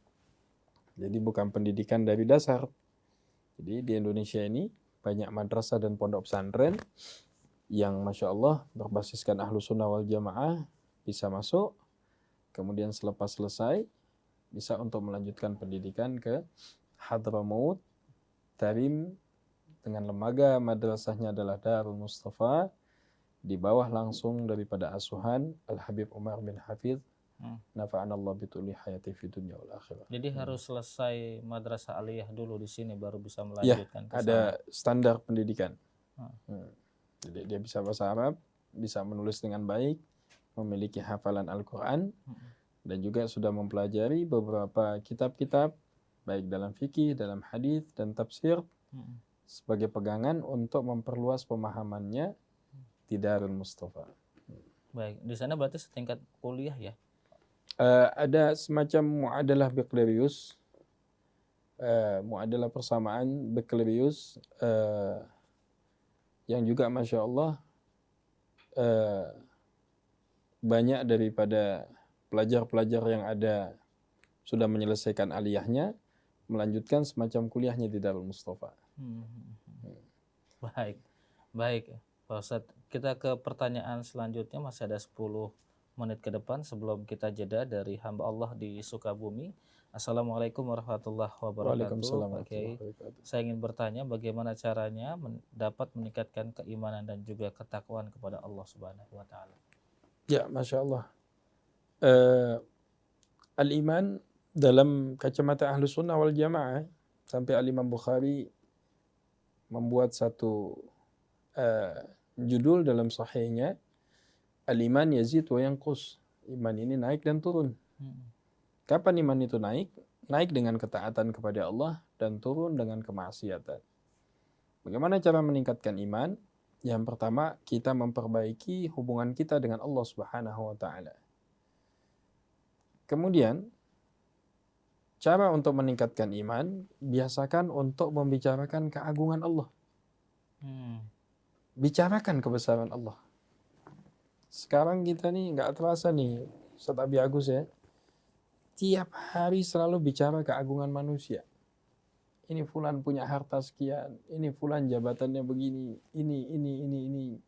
Jadi bukan pendidikan dari dasar. Jadi di Indonesia ini banyak madrasah dan pondok pesantren yang Masya Allah berbasiskan Ahlus Sunnah wal Jamaah bisa masuk, kemudian selepas selesai bisa untuk melanjutkan pendidikan ke Hadramaut, Tarim, dengan lembaga madrasahnya adalah Darul Mustafa, di bawah langsung daripada asuhan Al Habib Umar bin Hafidz. Nafa'anallah bituli hayati fi dunya wal akhirah. Jadi harus selesai madrasah aliyah dulu di sini baru bisa melanjutkan ke sana. Ada standar pendidikan. Jadi dia bisa bahasa Arab, bisa menulis dengan baik, memiliki hafalan Al-Quran, dan juga sudah mempelajari beberapa kitab-kitab baik dalam fikih, dalam hadis dan tafsir, sebagai pegangan untuk memperluas pemahamannya di Darul Mustafa. Baik, di sana berarti setingkat kuliah ya? Ada semacam muadalah bakalorius, muadalah persamaan bakalorius, yang juga Masya Allah banyak daripada pelajar-pelajar yang ada sudah menyelesaikan aliyahnya, melanjutkan semacam kuliahnya di Darul Mustafa. Baik Pak Ustadz, kita ke pertanyaan selanjutnya, masih ada 10 menit ke depan sebelum kita jeda dari hamba Allah di Sukabumi. Assalamualaikum warahmatullahi wabarakatuh. Pak Kiai, saya ingin bertanya bagaimana caranya dapat meningkatkan keimanan dan juga ketakwaan kepada Allah Subhanahu wa taala. Ya, Masya Allah. Al-iman dalam kacamata Ahlus Sunnah wal Jamaah, sampai Al-Imam Bukhari membuat satu judul dalam sahihnya, Al-iman yazid wa yanqus. Iman ini naik dan turun. Kapan iman itu naik? Naik dengan ketaatan kepada Allah dan turun dengan kemaksiatan. Bagaimana cara meningkatkan iman? Yang pertama, kita memperbaiki hubungan kita dengan Allah Subhanahu wa taala. Kemudian, cara untuk meningkatkan iman, biasakan untuk membicarakan keagungan Allah. Bicarakan kebesaran Allah. Sekarang kita nih nggak terasa nih, Ustaz Abi Agus ya, tiap hari selalu bicara keagungan manusia. Ini fulan punya harta sekian, ini fulan jabatannya begini, ini.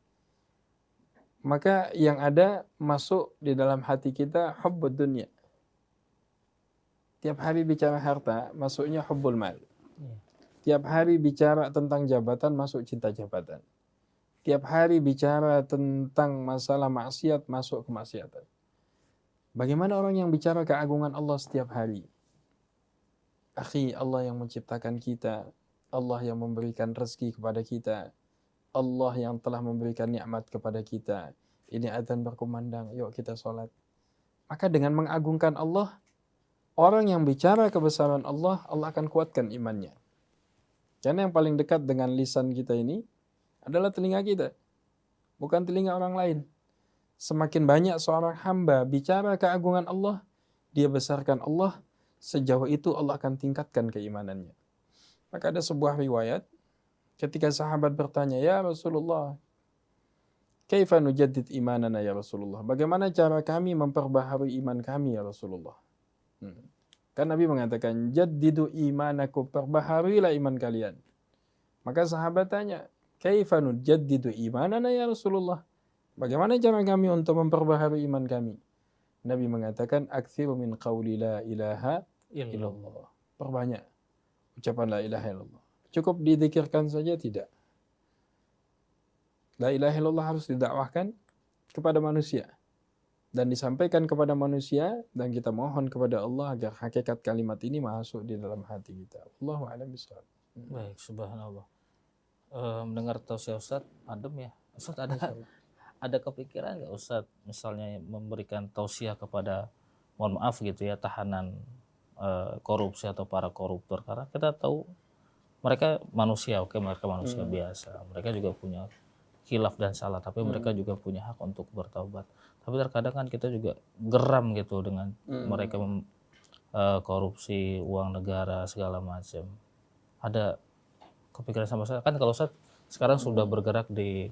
Maka yang ada masuk di dalam hati kita hubbud dunya. Tiap hari bicara harta, masuknya hubbul mal. Tiap hari bicara tentang jabatan, masuk cinta jabatan. Tiap hari bicara tentang masalah maksiat, masuk kemaksiatan. Bagaimana orang yang bicara keagungan Allah setiap hari? Akhi, Allah yang menciptakan kita, Allah yang memberikan rezeki kepada kita, Allah yang telah memberikan nikmat kepada kita. Ini adzan berkumandang, yuk kita sholat. Maka dengan mengagungkan Allah, orang yang bicara kebesaran Allah, Allah akan kuatkan imannya. Karena yang paling dekat dengan lisan kita ini adalah telinga kita, bukan telinga orang lain. Semakin banyak seorang hamba bicara keagungan Allah, dia besarkan Allah, sejauh itu Allah akan tingkatkan keimanannya. Maka ada sebuah riwayat, ketika sahabat bertanya, ya Rasulullah, kaifa nujaddid imanana ya Rasulullah? Bagaimana cara kami memperbaharui iman kami ya Rasulullah? Kan Nabi mengatakan, jaddidu imanakum, perbaharuilah iman kalian. Maka sahabat tanya, kaifa nujaddidu imanana ya Rasulullah? Bagaimana cara kami untuk memperbaharui iman kami? Nabi mengatakan, aktsiru min qawli la ilaha illallah. Perbanyak ucapan la ilaha illallah. Cukup dizikirkan saja tidak. La ilaha illallah harus didakwahkan kepada manusia dan disampaikan kepada manusia, dan kita mohon kepada Allah agar hakikat kalimat ini masuk di dalam hati kita. Allahu a'lam bishawab. Baik, subhanallah. Mendengar tausiah Ustaz, adem ya. Ustaz ada kepikiran nggak Ustaz misalnya memberikan tausiah kepada, mohon maaf gitu ya, tahanan korupsi atau para koruptor, karena kita tahu mereka manusia, oke, mereka manusia biasa, mereka juga punya khilaf dan salah, tapi mereka juga punya hak untuk bertaubat. Tapi terkadang kan kita juga geram gitu dengan mereka korupsi uang negara segala macam. Ada kepikiran sama saya kan, kalau Ustaz sekarang sudah bergerak di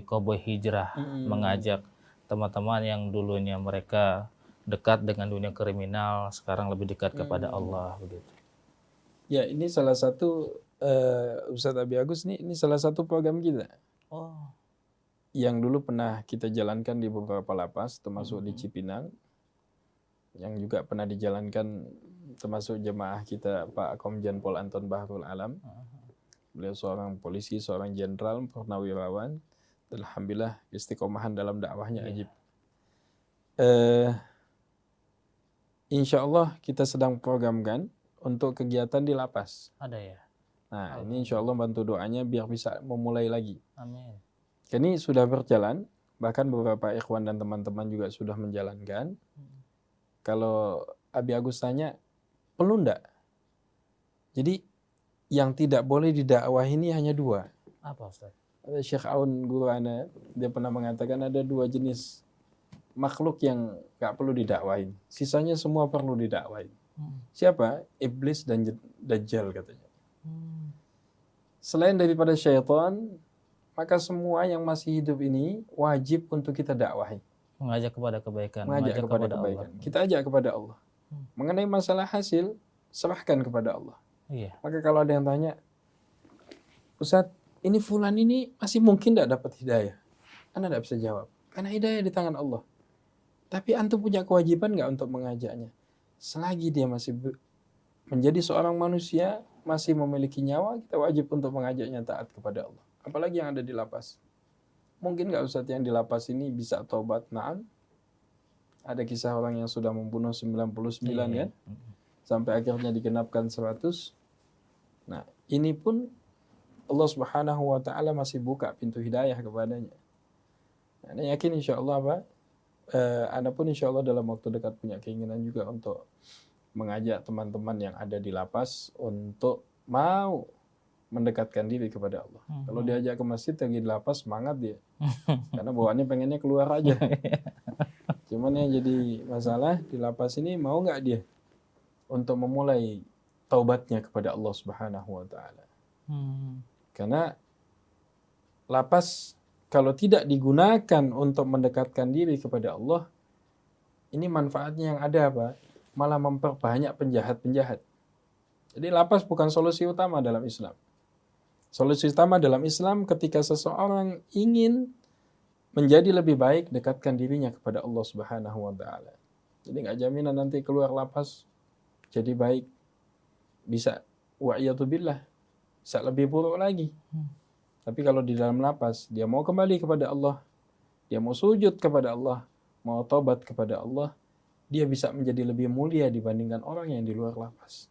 Koboy Hijrah, mengajak teman-teman yang dulunya mereka dekat dengan dunia kriminal, sekarang lebih dekat kepada Allah begitu. Ya, ini salah satu Ustadz Abi Agus ini salah satu program kita. Oh. Yang dulu pernah kita jalankan di beberapa lapas, termasuk di Cipinang, yang juga pernah dijalankan termasuk jemaah kita Pak Komjen Pol Anton Bahrul Alam. Beliau seorang polisi, seorang jenderal, purnawirawan. Alhamdulillah istiqomahan dalam dakwahnya ajib. Insya Allah kita sedang programkan untuk kegiatan di lapas. Ada ya? Nah, ini insya Allah bantu doanya biar bisa memulai lagi. Amin. Ini sudah berjalan, bahkan beberapa ikhwan dan teman-teman juga sudah menjalankan. Kalau Abi Agus tanya, perlu enggak? Jadi yang tidak boleh didakwahi ini hanya dua. Apa Ustaz? Ada Syekh Aun guru ana, dia pernah mengatakan ada dua jenis makhluk yang gak perlu didakwain. Sisanya semua perlu didakwain. Siapa? Iblis dan Dajjal katanya. Selain daripada syaitan, maka semua yang masih hidup ini wajib untuk kita dakwahi. Mengajak kepada kebaikan. Mengajak kepada kebaikan. Allah. Kita ajak kepada Allah. Mengenai masalah hasil, serahkan kepada Allah. Iya. Maka kalau ada yang tanya, Ustadz, ini fulan ini masih mungkin tidak dapat hidayah? Anda tidak bisa jawab. Karena hidayah di tangan Allah. Tapi antum punya kewajiban nggak untuk mengajaknya? Selagi dia masih menjadi seorang manusia, masih memiliki nyawa, kita wajib untuk mengajaknya taat kepada Allah. Apalagi yang ada di lapas. Mungkin nggak Ustadz yang di lapas ini bisa taubat? Na'am. Ada kisah orang yang sudah membunuh 99 kan? Sampai akhirnya digenapkan 100. Nah, ini pun Allah Subhanahu wa taala masih buka pintu hidayah kepadanya. Ana yakin insyaallah apa? Ana pun insyaallah dalam waktu dekat punya keinginan juga untuk mengajak teman-teman yang ada di lapas untuk mau mendekatkan diri kepada Allah. Kalau diajak ke masjid lagi di lapas semangat dia. Karena bawaannya pengennya keluar aja. Cuman yang jadi masalah di lapas ini mau nggak dia untuk memulai taubatnya kepada Allah Subhanahu wa taala. Karena lapas kalau tidak digunakan untuk mendekatkan diri kepada Allah, ini manfaatnya yang ada apa? Malah memperbanyak penjahat-penjahat. Jadi lapas bukan solusi utama dalam Islam. Solusi utama dalam Islam ketika seseorang ingin menjadi lebih baik, dekatkan dirinya kepada Allah Subhanahu wa taala. Jadi nggak jaminan nanti keluar lapas jadi baik. Bisa wa'iyatubillah, bisa lebih buruk lagi. Tapi kalau di dalam lapas dia mau kembali kepada Allah, dia mau sujud kepada Allah, mau taubat kepada Allah, dia bisa menjadi lebih mulia dibandingkan orang yang di luar lapas.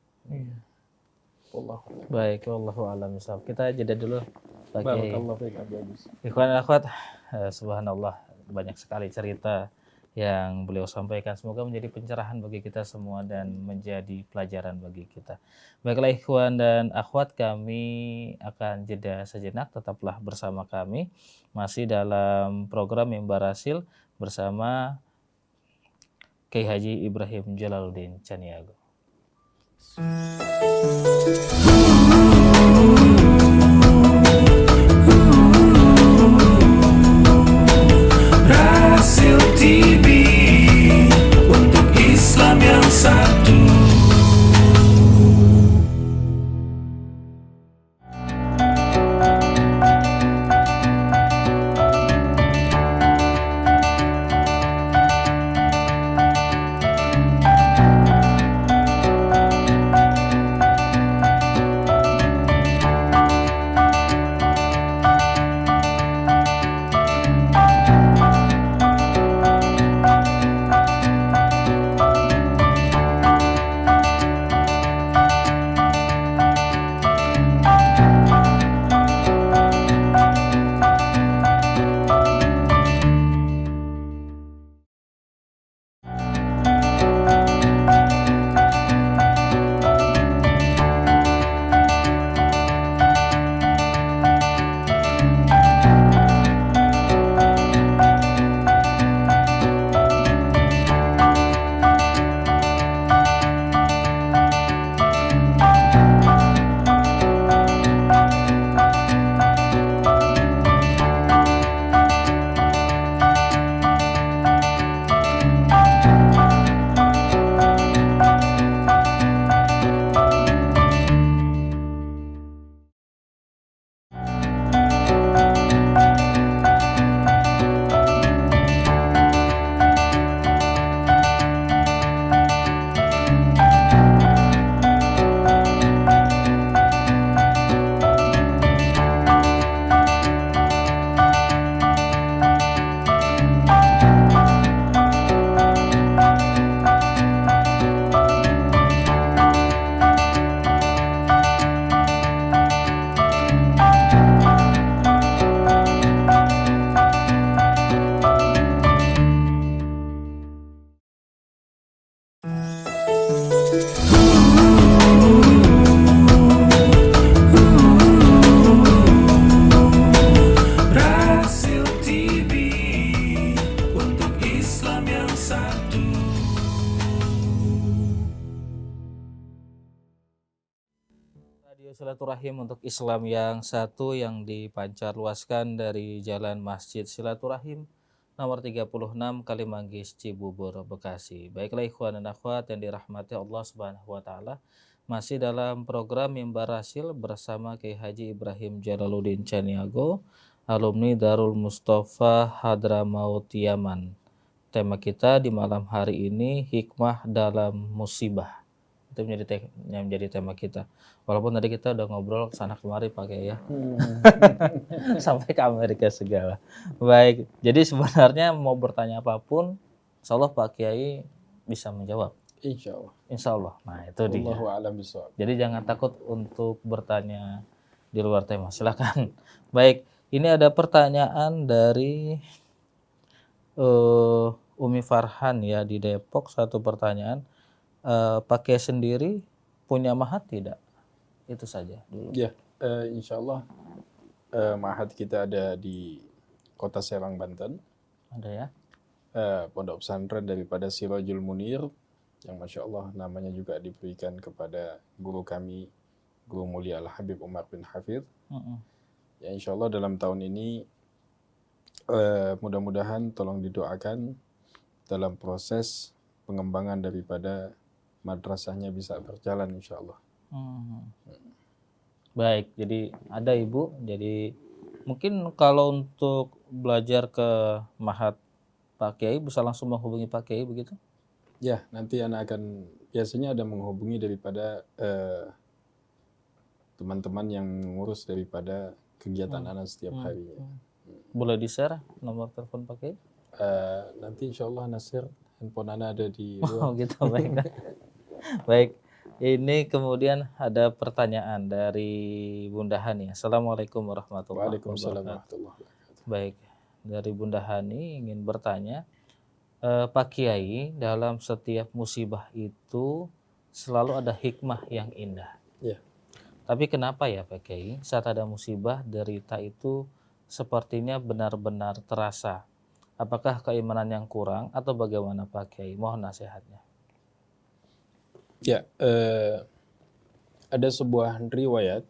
Baik, wallahu a'lam bishawab. Kita jeda dulu bagi Barakallahu fiik Abi Agus. ikhwan dan akhwat. Subhanallah, banyak sekali cerita yang beliau sampaikan. Semoga menjadi pencerahan bagi kita semua dan menjadi pelajaran bagi kita. Baiklah ikhwan dan akhwat, kami akan jeda sejenak. Tetaplah bersama kami masih dalam program Mimbar Hasil bersama Kiai Haji Ibrahim Jalaluddin Caniago. Rasil TV untuk Islam yang satu. Silaturahim untuk Islam yang satu yang dipancar luaskan dari Jalan Masjid Silaturahim nomor 36 Kalimanggis Cibubur Bekasi. Baiklah ikhwan dan akhwat yang dirahmati Allah Subhanahu wa taala, masih dalam program Mimbar Hasil bersama Kiai Haji Ibrahim Jalaluddin Caniago, alumni Darul Mustafa Hadramaut Yaman. Tema kita di malam hari ini hikmah dalam musibah. Itu menjadi tema kita. Walaupun tadi kita udah ngobrol sana kemari pakai ya. Sampai ke Amerika segala. Baik, jadi sebenarnya mau bertanya apapun, insya Allah Pak Kiai bisa menjawab. Insya Allah. Insya Allah. Nah itu dia. Allahu a'lam bishawab. Jadi jangan takut untuk bertanya di luar tema. Silakan. Baik, ini ada pertanyaan dari Umi Farhan ya di Depok. Satu pertanyaan, pakai sendiri punya mahat tidak? Itu saja dulu. Ya, insya Allah mahat kita ada di Kota Serang, Banten. Ada ya? Pondok pesantren daripada Sirajul Munir, yang Masya Allah namanya juga diberikan kepada guru kami, Guru Mulia Al-Habib Umar bin Hafidh. Ya insya Allah dalam tahun ini mudah-mudahan tolong didoakan dalam proses pengembangan daripada madrasahnya bisa berjalan insya Allah. Baik, jadi ada Ibu, jadi mungkin kalau untuk belajar ke mahat Pak Kiai bisa langsung menghubungi Pak Kiai begitu? Ya, nanti anak akan biasanya ada menghubungi daripada teman-teman yang mengurus daripada kegiatan anak setiap harinya. Boleh di-share nomor telepon Pak Kiai? Nanti insya Allah Nasir, handphone anak ada di Oh luar. gitu, baik. Baik, ini kemudian ada pertanyaan dari Bunda Hani. Assalamualaikum warahmatullahi Waalaikumsalam wabarakatuh. warahmatullahi wabarakatuh. Baik, dari Bunda Hani ingin bertanya, Pak Kiai, dalam setiap musibah itu selalu ada hikmah yang indah. Ya. Tapi kenapa ya Pak Kiai, saat ada musibah, derita itu sepertinya benar-benar terasa? Apakah keimanan yang kurang atau bagaimana Pak Kiai? Mohon nasihatnya. Ya, ada sebuah riwayat.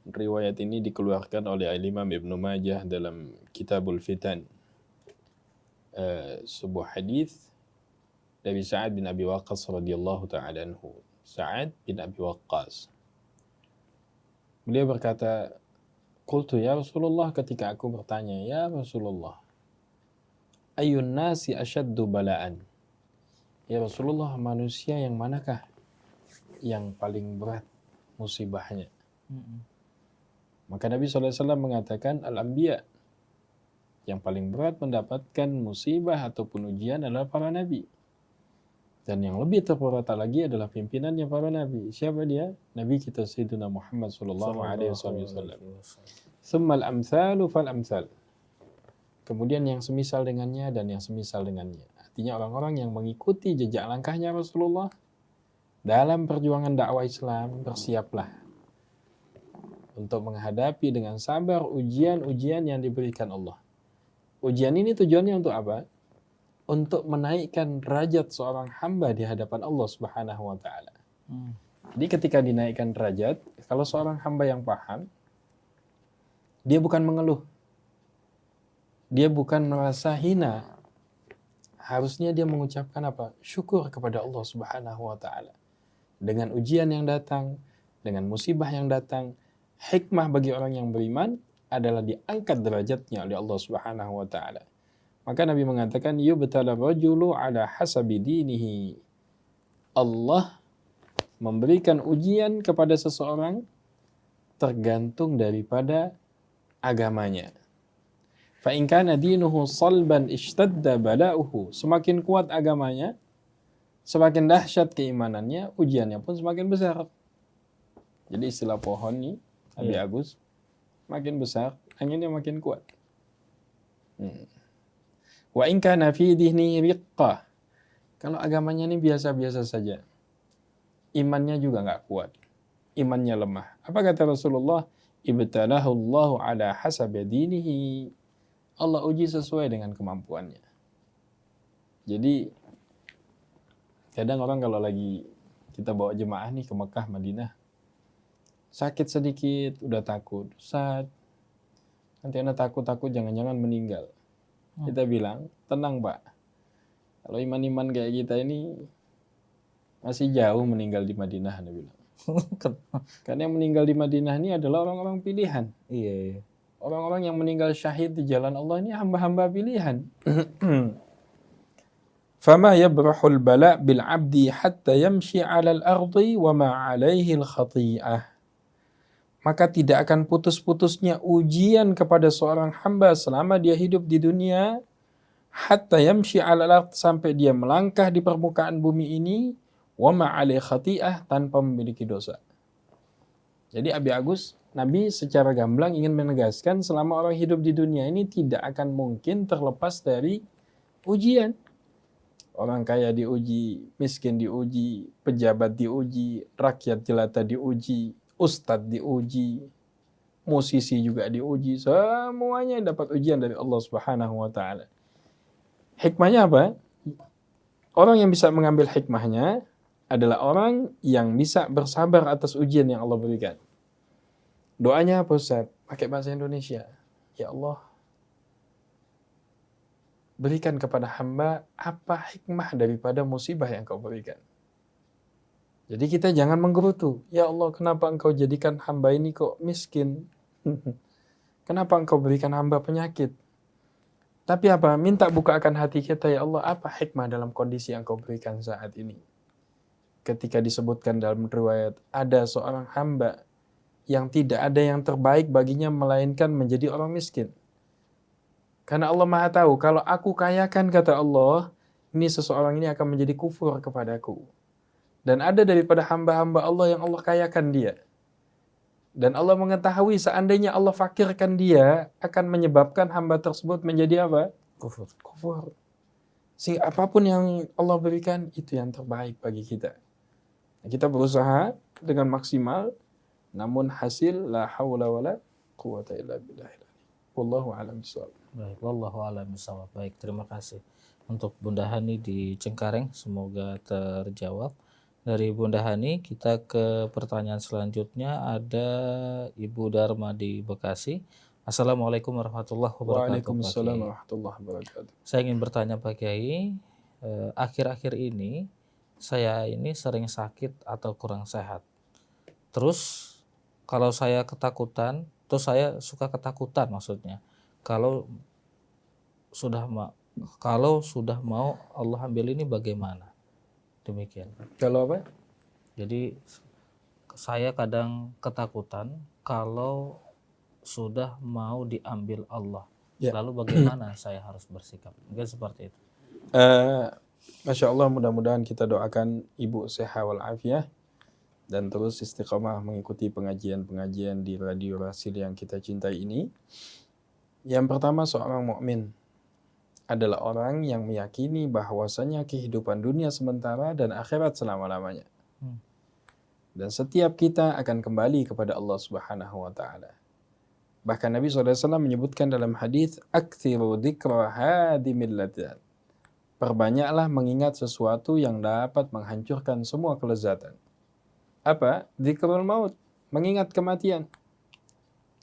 Riwayat ini dikeluarkan oleh Imam Ibnu Majah dalam Kitabul Fitan. Sebuah hadis dari Sa'ad bin Abi Waqqas radhiyallahu ta'ala anhu. Sa'ad bin Abi Waqqas. Beliau berkata, "Qultu ya Rasulullah," ketika aku bertanya, "Ya Rasulullah, ayyun nasi asyaddu bala'an?" Ya Rasulullah, manusia yang manakah yang paling berat musibahnya? Maka Nabi SAW mengatakan, Al-Anbiya. Yang paling berat mendapatkan musibah ataupun ujian adalah para nabi. Dan yang lebih terpurata lagi adalah pimpinannya para nabi. Siapa dia? Nabi kita Sayyidina Muhammad SAW. Summal amsalu fal amsal. Kemudian yang semisal dengannya dan yang semisal dengannya. Artinya orang-orang yang mengikuti jejak langkahnya Rasulullah dalam perjuangan dakwah Islam, bersiaplah untuk menghadapi dengan sabar ujian-ujian yang diberikan Allah. Ujian ini tujuannya untuk apa? Untuk menaikkan derajat seorang hamba di hadapan Allah Subhanahu wa taala. Jadi ketika dinaikkan derajat, kalau seorang hamba yang paham, dia bukan mengeluh. Dia bukan merasa hina. Harusnya dia mengucapkan apa? Syukur kepada Allah Subhanahu wa taala. Dengan ujian yang datang, dengan musibah yang datang, hikmah bagi orang yang beriman adalah diangkat derajatnya oleh Allah Subhanahu wa taala. Maka Nabi mengatakan, yubtala rajulu ala hasabi dinihi. Allah memberikan ujian kepada seseorang tergantung daripada agamanya. Fa in kana dinuhu salban ishtadda bala'uhu. Semakin kuat agamanya, semakin dahsyat keimanannya, ujiannya pun semakin besar. Jadi istilah pohon nih, Abi Agus, makin besar, anginnya makin kuat. Wa in kana fi dihni riqqah. Kalau agamanya ini biasa-biasa saja, imannya juga nggak kuat, imannya lemah. Apa kata Rasulullah? Ibtalahu Allahu ala hasabi dinihi. Allah uji sesuai dengan kemampuannya. Jadi kadang orang kalau lagi kita bawa jemaah nih ke Mekah, Madinah, sakit sedikit, udah takut. Ustaz, nanti anak takut-takut jangan-jangan meninggal. Kita bilang, tenang Pak. Kalau iman-iman kayak kita ini masih jauh meninggal di Madinah, Anda bilang. Karena yang meninggal di Madinah ini adalah orang-orang pilihan. Iya. Orang-orang yang meninggal syahid di jalan Allah ini hamba-hamba pilihan. Fama yabrahul bala' bil 'abdi hatta yamshi 'alal ardi wa ma 'alaihi al-khati'ah. Maka tidak akan putus-putusnya ujian kepada seorang hamba selama dia hidup di dunia, hatta yamshi 'alal ard, sampai dia melangkah di permukaan bumi ini, wa ma 'alaihi khati'ah, tanpa memiliki dosa. Jadi Abi Agus, Nabi secara gamblang ingin menegaskan selama orang hidup di dunia ini tidak akan mungkin terlepas dari ujian. Orang kaya diuji, miskin diuji, pejabat diuji, rakyat jelata diuji, ustadz diuji, musisi juga diuji, semuanya dapat ujian dari Allah Subhanahu wa taala. Hikmahnya apa? Orang yang bisa mengambil hikmahnya adalah orang yang bisa bersabar atas ujian yang Allah berikan. Doanya apa Ustaz? Pakai bahasa Indonesia. Ya Allah, berikan kepada hamba apa hikmah daripada musibah yang kau berikan. Jadi kita jangan menggerutu. Ya Allah, kenapa engkau jadikan hamba ini kok miskin? Kenapa engkau berikan hamba penyakit? Tapi apa? Minta bukakan hati kita, ya Allah, apa hikmah dalam kondisi yang kau berikan saat ini? Ketika disebutkan dalam riwayat, ada seorang hamba yang tidak ada yang terbaik baginya melainkan menjadi orang miskin. Karena Allah Maha tahu, kalau aku kayakan, kata Allah, ini seseorang ini akan menjadi kufur kepadaku. Dan ada daripada hamba-hamba Allah yang Allah kayakan dia. Dan Allah mengetahui seandainya Allah fakirkan dia, akan menyebabkan hamba tersebut menjadi apa? Kufur. Sehingga apapun yang Allah berikan, itu yang terbaik bagi kita. Kita berusaha dengan maksimal, namun hasil la haula wala quwata illa billah. Wallahu a'lam bishawab. Baik, wallahu a'lam bishawab. Baik, terima kasih untuk Bunda Hani di Cengkareng, semoga terjawab. Dari Bunda Hani kita ke pertanyaan selanjutnya, ada Ibu Dharma di Bekasi. Assalamualaikum warahmatullahi wabarakatuh. Waalaikumsalam warahmatullahi wabarakatuh. Saya ingin bertanya Pak Kiai, akhir-akhir ini saya ini sering sakit atau kurang sehat. Terus kalau saya ketakutan, terus saya suka ketakutan maksudnya. Kalau sudah mau Allah ambil ini bagaimana? Demikian. Kalau apa? Jadi saya kadang ketakutan kalau sudah mau diambil Allah. Ya. Lalu bagaimana saya harus bersikap? Mungkin seperti itu. Masya Allah, mudah-mudahan kita doakan Ibu sehat walafiat dan terus istiqamah mengikuti pengajian-pengajian di Radio Rasil yang kita cintai ini. Yang pertama, seorang mukmin adalah orang yang meyakini bahwasanya kehidupan dunia sementara dan akhirat selama-lamanya. Dan setiap kita akan kembali kepada Allah Subhanahu wa taala. Bahkan Nabi SAW menyebutkan dalam hadis, "Aktsiru dzikra hadimil ladzat." Perbanyaklah mengingat sesuatu yang dapat menghancurkan semua kelezatan. Apa? Dzikrul maut, mengingat kematian.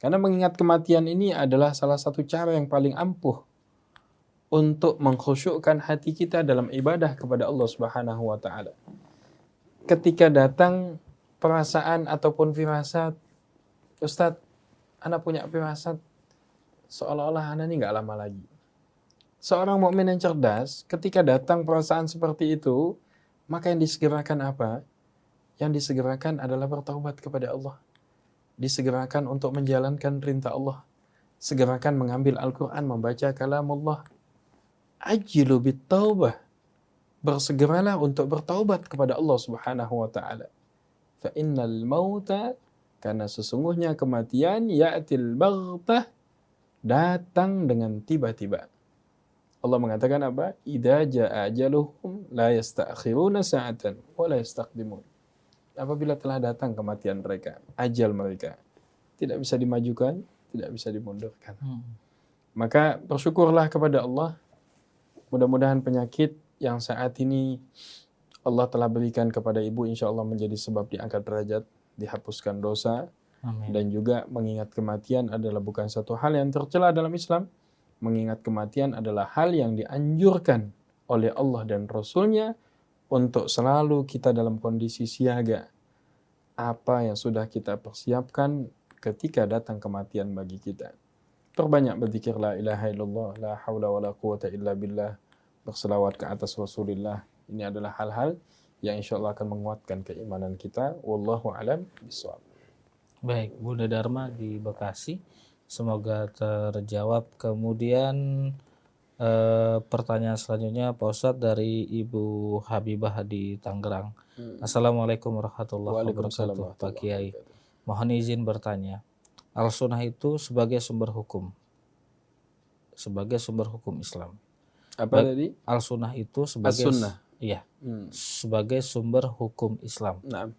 Karena mengingat kematian ini adalah salah satu cara yang paling ampuh untuk mengkhusyukkan hati kita dalam ibadah kepada Allah Subhanahu wa taala. Ketika datang perasaan ataupun firasat, Ustadz, ana punya firasat seolah-olah ana ini nggak lama lagi. Seorang mukmin yang cerdas, ketika datang perasaan seperti itu, maka yang disegerakan apa? Yang disegerakan adalah bertaubat kepada Allah. Disegerakan untuk menjalankan perintah Allah. Segerakan mengambil Al-Quran, membaca kalamullah. Ajilu bittaubah. Bersegeralah untuk bertaubat kepada Allah Subhanahu wa taala. Fa innal mauta, karena sesungguhnya kematian, ya'til baghtah, datang dengan tiba-tiba. Allah mengatakan apa? Idza jaa ajaluhum la yasta'khiruna sa'atan wa la yastaqdimun. Apabila telah datang kematian mereka, ajal mereka, tidak bisa dimajukan, tidak bisa dimundurkan. Maka bersyukurlah kepada Allah. Mudah-mudahan penyakit yang saat ini Allah telah berikan kepada ibu, insya Allah menjadi sebab diangkat derajat, dihapuskan dosa. Amin. Dan juga mengingat kematian adalah bukan satu hal yang tercela dalam Islam. Mengingat kematian adalah hal yang dianjurkan oleh Allah dan Rasul-Nya untuk selalu kita dalam kondisi siaga. Apa yang sudah kita persiapkan ketika datang kematian bagi kita. Perbanyak berzikir la ilaha illallah, la haula wa la quwata illa billah, berselawat ke atas Rasulullah. Ini adalah hal-hal yang insya Allah akan menguatkan keimanan kita. Wallahu a'lam bishawab. Baik, Bunda Dharma di Bekasi, semoga terjawab. Kemudian pertanyaan selanjutnya Pak Ustadz dari Ibu Habibah di Tangerang. Assalamualaikum warahmatullahi wabarakatuh, Pak Kiai. Mohon izin bertanya, al-sunnah itu sebagai sumber hukum Islam. Apa tadi? Al-sunnah itu sebagai As-sunnah. iya, sebagai sumber hukum Islam. Nah,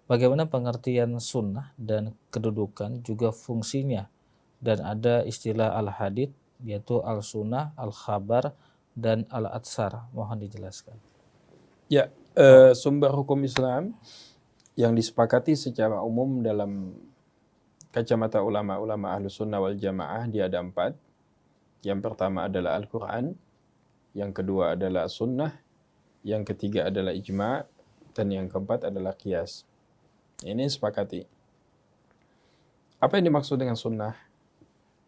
Bagaimana pengertian sunnah dan kedudukan juga fungsinya, dan ada istilah al-hadith yaitu al-sunnah, al-khabar, dan al-atsar. Mohon dijelaskan. ya, sumber hukum Islam yang disepakati secara umum dalam kacamata ulama-ulama Ahlus Sunnah wal Jamaah dia ada 4. Yang pertama adalah Al-Quran, yang kedua adalah Sunnah, yang ketiga adalah Ijma', dan yang keempat adalah Qiyas. Ini sepakati. Apa yang dimaksud dengan Sunnah?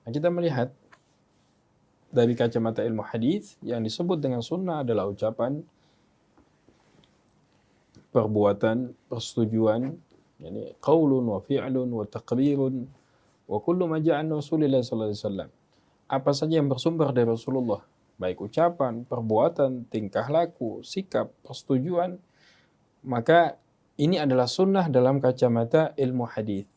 Nah, kita melihat dari kacamata ilmu hadis yang disebut dengan Sunnah adalah ucapan, perbuatan, persetujuan, yani qaulun wa fi'lun wa taqrirun wa kullu ma ja'a an Rasulillah sallallahu alaihi wasallam. Apa saja yang bersumber dari Rasulullah, baik ucapan, perbuatan, tingkah laku, sikap, persetujuan, maka ini adalah sunnah dalam kacamata ilmu hadis.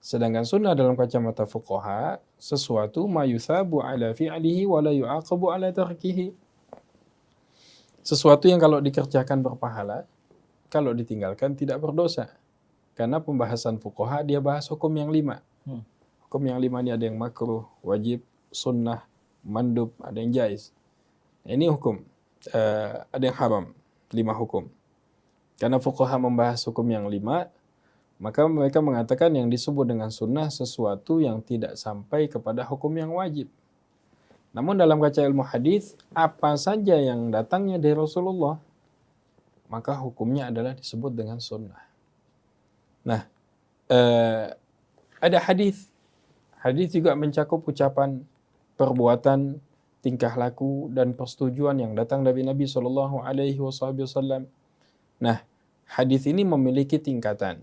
Sedangkan sunnah dalam kacamata fuqaha, sesuatu ma yuthabu ala fi'lihi wa la yu'aqabu ala tarkihi. Sesuatu yang kalau dikerjakan berpahala, kalau ditinggalkan tidak berdosa. Karena pembahasan fuqaha dia bahas hukum yang 5. Hukum yang 5 ini ada yang makruh, wajib, sunnah, mandub, ada yang jaiz. Ini hukum. Ada yang haram. 5 hukum. Karena fuqaha membahas hukum yang 5, maka mereka mengatakan yang disebut dengan sunnah sesuatu yang tidak sampai kepada hukum yang wajib. Namun dalam kaca ilmu hadis, apa saja yang datangnya dari Rasulullah, maka hukumnya adalah disebut dengan sunnah. Nah, ada hadis. Hadis juga mencakup ucapan, perbuatan, tingkah laku, dan persetujuan yang datang dari Nabi Shallallahu Alaihi Wasallam. Nah, hadis ini memiliki tingkatan.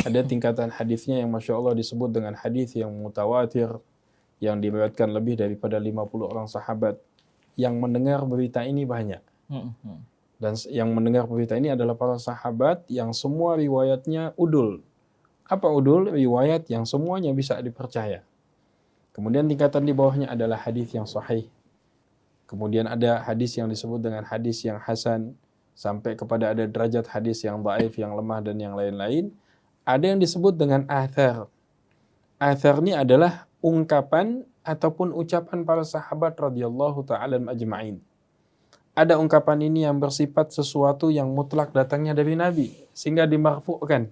Ada tingkatan hadisnya yang Masya Allah disebut dengan hadis yang mutawatir, yang diriwayatkan lebih daripada 50 orang sahabat. Yang mendengar berita ini banyak. Dan yang mendengar berita ini adalah para sahabat yang semua riwayatnya udul. Apa udul? Riwayat yang semuanya bisa dipercaya. Kemudian tingkatan di bawahnya adalah hadis yang sahih. Kemudian ada hadis yang disebut dengan hadis yang hasan, sampai kepada ada derajat hadis yang dhaif, yang lemah, dan yang lain-lain. Ada yang disebut dengan athar. Athar ini adalah ungkapan ataupun ucapan para sahabat radhiyallahu ta'ala ajma'in. Ada ungkapan ini yang bersifat sesuatu yang mutlak datangnya dari Nabi, sehingga dimarfu'kan.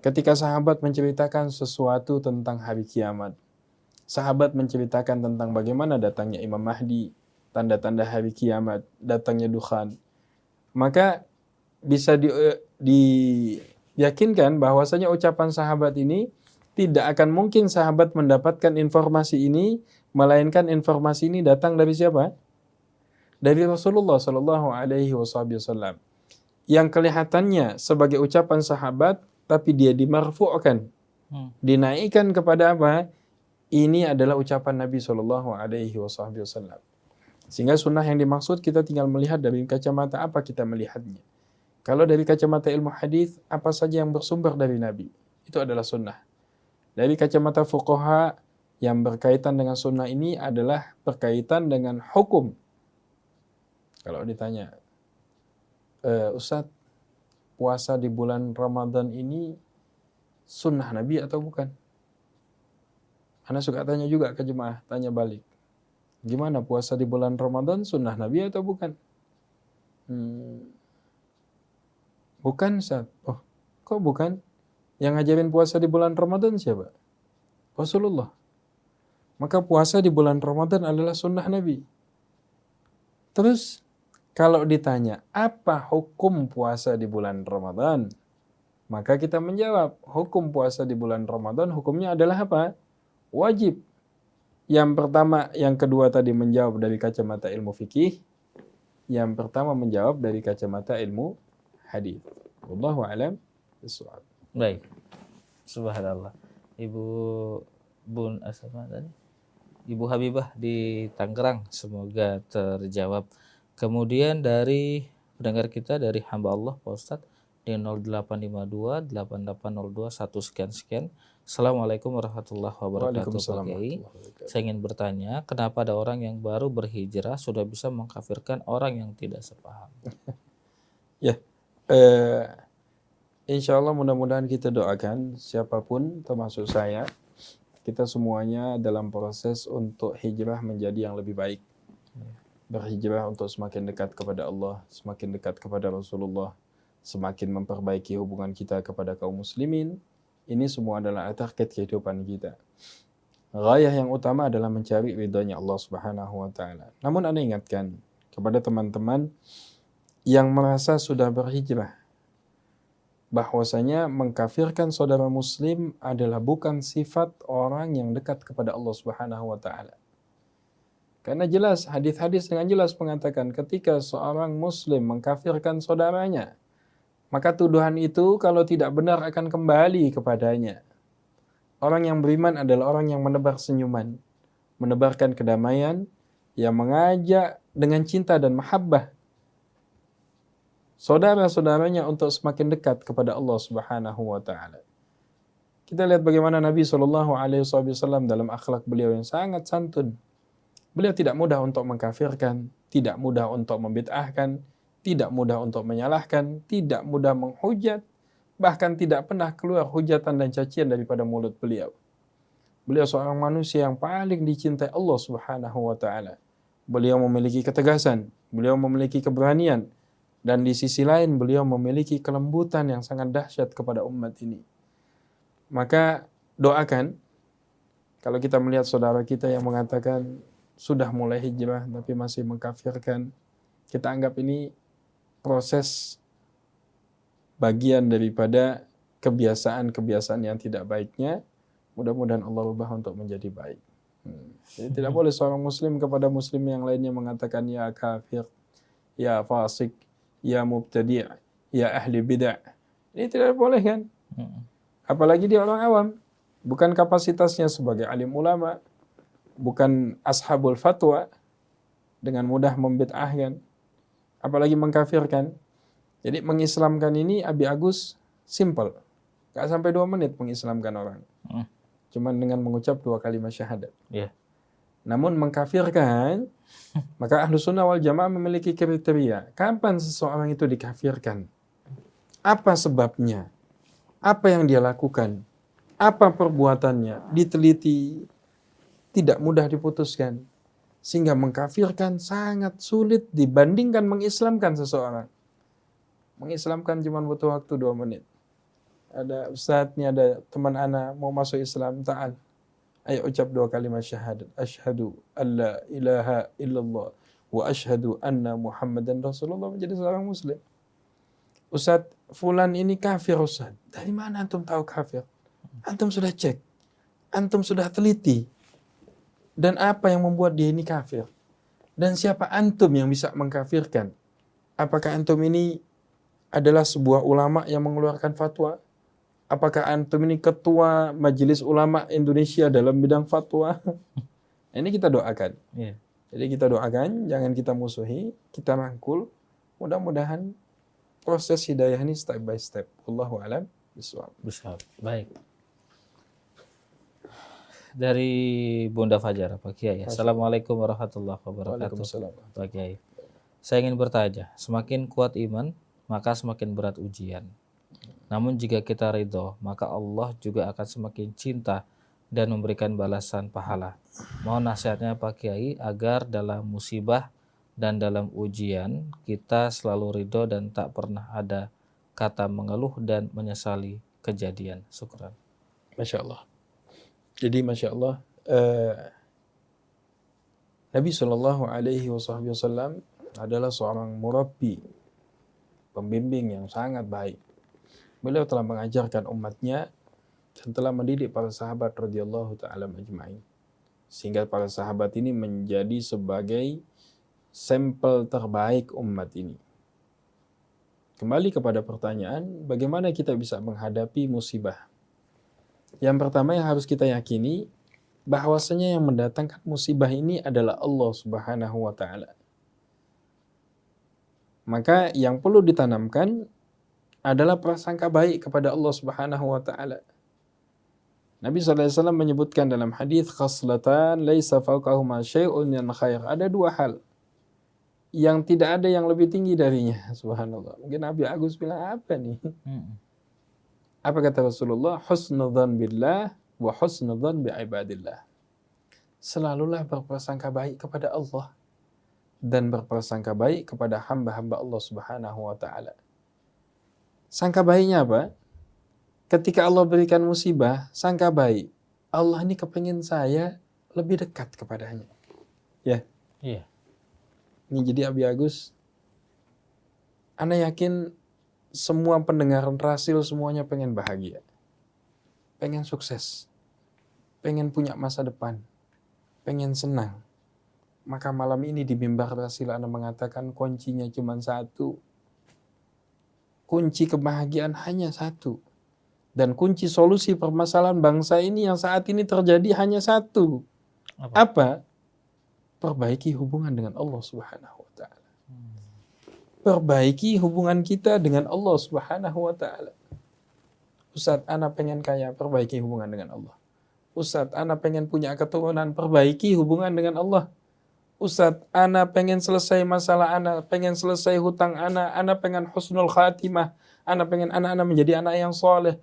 Ketika sahabat menceritakan sesuatu tentang hari kiamat, sahabat menceritakan tentang bagaimana datangnya Imam Mahdi, tanda-tanda hari kiamat, datangnya dukhan, maka bisa diyakinkan bahwasanya ucapan sahabat ini tidak akan mungkin sahabat mendapatkan informasi ini, melainkan informasi ini datang dari siapa? Dari Rasulullah Shallallahu Alaihi Wasallam. Yang kelihatannya sebagai ucapan sahabat, tapi dia dimarfu'kan, dinaikkan kepada apa? Ini adalah ucapan Nabi Shallallahu Alaihi Wasallam. Sehingga sunnah yang dimaksud kita tinggal melihat dari kacamata apa kita melihatnya. Kalau dari kacamata ilmu hadis, apa saja yang bersumber dari Nabi, itu adalah sunnah. Dari kacamata fuqaha, yang berkaitan dengan sunnah ini adalah berkaitan dengan hukum. Kalau ditanya, Ustadz, puasa di bulan Ramadan ini sunnah Nabi atau bukan? Ana suka tanya juga ke jemaah, tanya balik. Gimana puasa di bulan Ramadan sunnah Nabi atau bukan? Bukan, Ustaz. Oh, kok bukan? Yang ngajarin puasa di bulan Ramadan siapa? Rasulullah. Maka puasa di bulan Ramadan adalah sunnah Nabi. Terus, kalau ditanya, apa hukum puasa di bulan Ramadan? Maka kita menjawab, hukum puasa di bulan Ramadan, hukumnya adalah apa? Wajib. Yang pertama, yang kedua tadi menjawab dari kacamata ilmu fikih. Yang pertama menjawab dari kacamata ilmu hadis. Wallahu a'lam bishawab. Baik. Subhanallah. Ibu Bun Asma tadi, Ibu Habibah di Tangerang, semoga terjawab. Kemudian dari pendengar kita, dari hamba Allah Pak Ustadz, di 0852 8802 sekian. Assalamualaikum warahmatullahi wabarakatuh Pak Waalaikumsalam Kiai. warahmatullahi wabarakatuh. Saya ingin bertanya, kenapa ada orang yang baru berhijrah sudah bisa mengkafirkan orang yang tidak sepaham? Ya, insya Allah mudah-mudahan kita doakan siapapun termasuk saya, kita semuanya dalam proses untuk hijrah menjadi yang lebih baik. Berhijrah untuk semakin dekat kepada Allah, semakin dekat kepada Rasulullah, semakin memperbaiki hubungan kita kepada kaum muslimin. Ini semua adalah target kehidupan kita. Ghayah yang utama adalah mencari ridhonya Allah Subhanahu wa taala. Namun Anda ingatkan kepada teman-teman yang merasa sudah berhijrah bahwasanya mengkafirkan saudara muslim adalah bukan sifat orang yang dekat kepada Allah Subhanahu wa taala. Karena jelas hadis-hadis dengan jelas mengatakan ketika seorang muslim mengkafirkan saudaranya, maka tuduhan itu kalau tidak benar akan kembali kepadanya. Orang yang beriman adalah orang yang menebar senyuman, menebarkan kedamaian, yang mengajak dengan cinta dan mahabbah saudara-saudaranya untuk semakin dekat kepada Allah Subhanahu wa taala. Kita lihat bagaimana Nabi SAW dalam akhlak beliau yang sangat santun. Beliau tidak mudah untuk mengkafirkan, tidak mudah untuk membid'ahkan, tidak mudah untuk menyalahkan, tidak mudah menghujat, bahkan tidak pernah keluar hujatan dan cacian daripada mulut beliau. Beliau seorang manusia yang paling dicintai Allah Subhanahu wa taala. Beliau memiliki ketegasan, beliau memiliki keberanian, dan di sisi lain beliau memiliki kelembutan yang sangat dahsyat kepada umat ini. Maka doakan, kalau kita melihat saudara kita yang mengatakan sudah mulai hijrah tapi masih mengkafirkan, kita anggap ini proses bagian daripada kebiasaan-kebiasaan yang tidak baiknya. Mudah-mudahan Allah ubah untuk menjadi baik. Jadi tidak boleh seorang muslim kepada muslim yang lainnya mengatakan ya kafir, ya fasik, ya mubtadi', ya ahli bid'ah. Ini tidak boleh kan? Apalagi dia orang awam. Bukan kapasitasnya sebagai alim ulama, bukan ashabul fatwa, dengan mudah membid'ahkan, apalagi mengkafirkan. Jadi mengislamkan ini Abi Agus simple. Gak sampai 2 menit mengislamkan orang. Cuman dengan mengucap 2 kalimat syahadat. Yeah. Namun mengkafirkan, maka Ahlus Sunnah wal Jamaah memiliki kriteria. Kapan seseorang itu dikafirkan? Apa sebabnya? Apa yang dia lakukan? Apa perbuatannya? Diteliti, tidak mudah diputuskan. Sehingga mengkafirkan sangat sulit dibandingkan mengislamkan seseorang. Mengislamkan cuma butuh waktu 2 menit. Ada ustadz, ini ada teman ana mau masuk Islam, ta'al. Ayo ucap 2 kalimat syahadat. Asyhadu alla ilaha illallah wa asyhadu anna Muhammadan Rasulullah, menjadi seorang muslim. Ustadz, fulan ini kafir ustadz. Dari mana antum tahu kafir? Antum sudah cek. Antum sudah teliti. Dan apa yang membuat dia ini kafir? Dan siapa antum yang bisa mengkafirkan? Apakah antum ini adalah sebuah ulama yang mengeluarkan fatwa? Apakah antum ini ketua Majelis Ulama Indonesia dalam bidang fatwa? Ini kita doakan. Yeah. Jadi kita doakan, jangan kita musuhi, kita rangkul. Mudah-mudahan proses hidayah ini step by step. Wallahu a'lam bishawab. Baik. Dari Bunda Fajar, Pak Kiai. Assalamualaikum warahmatullahi wabarakatuh. Waalaikumsalam. Pak Kiai. Saya ingin bertanya, semakin kuat iman, maka semakin berat ujian. Namun jika kita ridho, maka Allah juga akan semakin cinta dan memberikan balasan pahala. Mohon nasihatnya Pak Kiai agar dalam musibah dan dalam ujian kita selalu ridho dan tak pernah ada kata mengeluh dan menyesali kejadian. Syukran. Masya Allah. Jadi Masya Allah, Nabi SAW adalah seorang murabbi, pembimbing yang sangat baik. Beliau telah mengajarkan umatnya dan telah mendidik para sahabat radhiyallahu ta'ala ajma'in. Sehingga para sahabat ini menjadi sebagai sampel terbaik umat ini. Kembali kepada pertanyaan, bagaimana kita bisa menghadapi musibah? Yang pertama yang harus kita yakini, bahwasanya yang mendatangkan musibah ini adalah Allah Subhanahu wa ta'ala. Maka yang perlu ditanamkan, adalah prasangka baik kepada Allah Subhanahu wa taala. Nabi SAW menyebutkan dalam hadis khaslatan laisa fawqahuma syai'un min khair. Ada dua hal yang tidak ada yang lebih tinggi darinya. Subhanallah. Mungkin Nabi Agus bilang apa nih? Apa kata Rasulullah? Husnudzan billah wa husnudzan bi ibadillah. Selalulah berprasangka baik kepada Allah dan berprasangka baik kepada hamba-hamba Allah Subhanahu wa taala. Sangka baiknya apa? Ketika Allah berikan musibah, sangka baik. Allah ini kepengen saya lebih dekat kepadanya. Ya. Iya. Ini jadi Abi Agus, ana yakin semua pendengar Rasil semuanya pengen bahagia. Pengen sukses. Pengen punya masa depan. Pengen senang. Maka malam ini di mimbar Rasil ana mengatakan kuncinya cuma satu. Kunci kebahagiaan hanya satu. Dan kunci solusi permasalahan bangsa ini yang saat ini terjadi hanya satu. Apa? Perbaiki hubungan dengan Allah Subhanahu wa taala. Perbaiki hubungan kita dengan Allah Subhanahu wa taala. Ustaz, ana pengen kaya, perbaiki hubungan dengan Allah. Ustaz, ana pengen punya keturunan, perbaiki hubungan dengan Allah. Ustaz, ana pengen selesai masalah ana, pengen selesai hutang ana pengen husnul khatimah, ana pengen anak-anak menjadi anak yang soleh.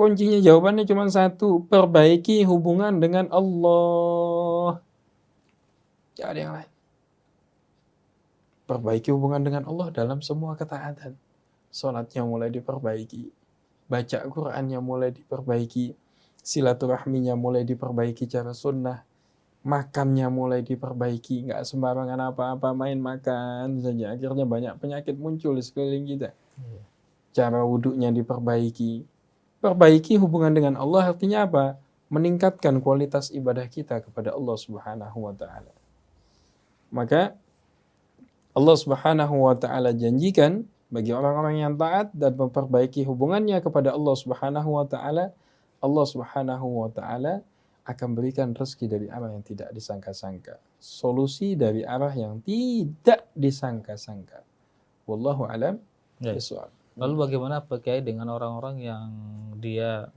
Kuncinya jawabannya cuma satu, perbaiki hubungan dengan Allah. Tidak ada yang lain. Perbaiki hubungan dengan Allah dalam semua ketaatan. Salatnya mulai diperbaiki, baca Qur'annya mulai diperbaiki, silaturahminya mulai diperbaiki cara sunnah, makannya mulai diperbaiki, nggak sembarangan apa-apa main makan saja. Akhirnya banyak penyakit muncul di sekeliling kita. Cara wudhunya diperbaiki. Perbaiki hubungan dengan Allah artinya apa? Meningkatkan kualitas ibadah kita kepada Allah Subhanahu wa taala. Maka Allah Subhanahu wa taala janjikan bagi orang-orang yang taat dan memperbaiki hubungannya kepada Allah Subhanahu wa taala, Allah Subhanahu wa taala akan berikan rezeki dari arah yang tidak disangka-sangka, solusi dari arah yang tidak disangka-sangka. Wallahu alam bishawab. Lalu bagaimana Pak Kiai dengan orang-orang yang dia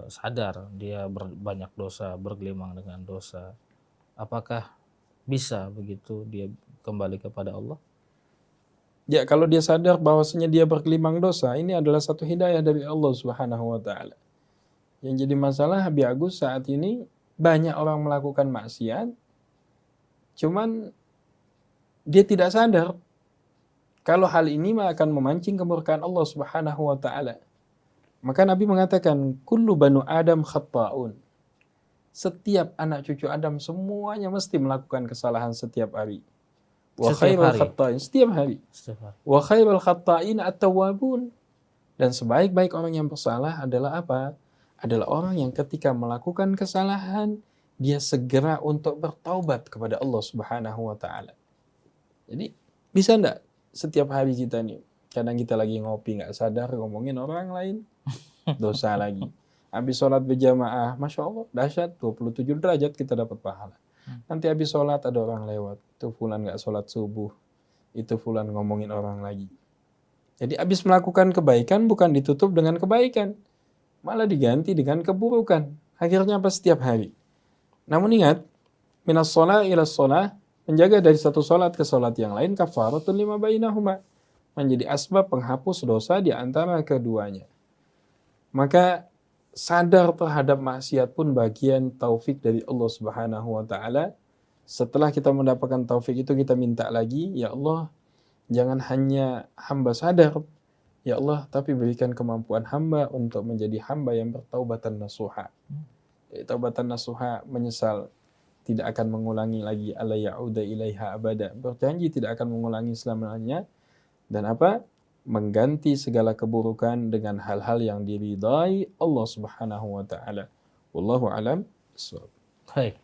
sadar dia banyak dosa, bergelimang dengan dosa? Apakah bisa begitu dia kembali kepada Allah? Ya, kalau dia sadar bahwasanya dia bergelimang dosa, ini adalah satu hidayah dari Allah Subhanahu wa taala. Yang jadi masalah Habib Agus saat ini banyak orang melakukan maksiat, cuman dia tidak sadar kalau hal ini akan memancing kemurkaan Allah Subhanahu wa taala. Maka Nabi mengatakan, kullu banu Adam khatta'un. Setiap anak cucu Adam semuanya mesti melakukan kesalahan setiap hari. Wa khairul khatta'in, setiap hari. Wa khairul khatta'in at-tawwabun. Dan sebaik-baik orang yang bersalah adalah apa? Adalah orang yang ketika melakukan kesalahan dia segera untuk bertaubat kepada Allah Subhanahu wa taala. Jadi bisa enggak setiap hari kita nih, kadang kita lagi ngopi nggak sadar ngomongin orang lain, dosa lagi. Habis sholat berjamaah, Masya Allah, dahsyat, 27 derajat kita dapat pahala. Nanti habis sholat ada orang lewat, itu fulan nggak sholat subuh, itu fulan ngomongin orang lagi. Jadi habis melakukan kebaikan bukan ditutup dengan kebaikan, malah diganti dengan keburukan. Akhirnya apa? Setiap hari. Namun ingat, minas sholah ila sholah, menjaga dari satu sholat ke sholat yang lain, kafaratun lima bainahuma, menjadi asbab penghapus dosa di antara keduanya. Maka sadar terhadap maksiat pun bagian taufik dari Allah Subhanahu wa taala. Setelah kita mendapatkan taufik itu kita minta lagi, ya Allah, jangan hanya hamba sadar, ya Allah, tapi berikan kemampuan hamba untuk menjadi hamba yang bertaubatan nasuha. Taubatan nasuha, menyesal, tidak akan mengulangi lagi, ala ya'uda ilaiha abada, berjanji tidak akan mengulangi selamanya, dan apa? Mengganti segala keburukan dengan hal-hal yang diridai Allah Subhanahu wa taala. Wallahu alam bissawab. Baik.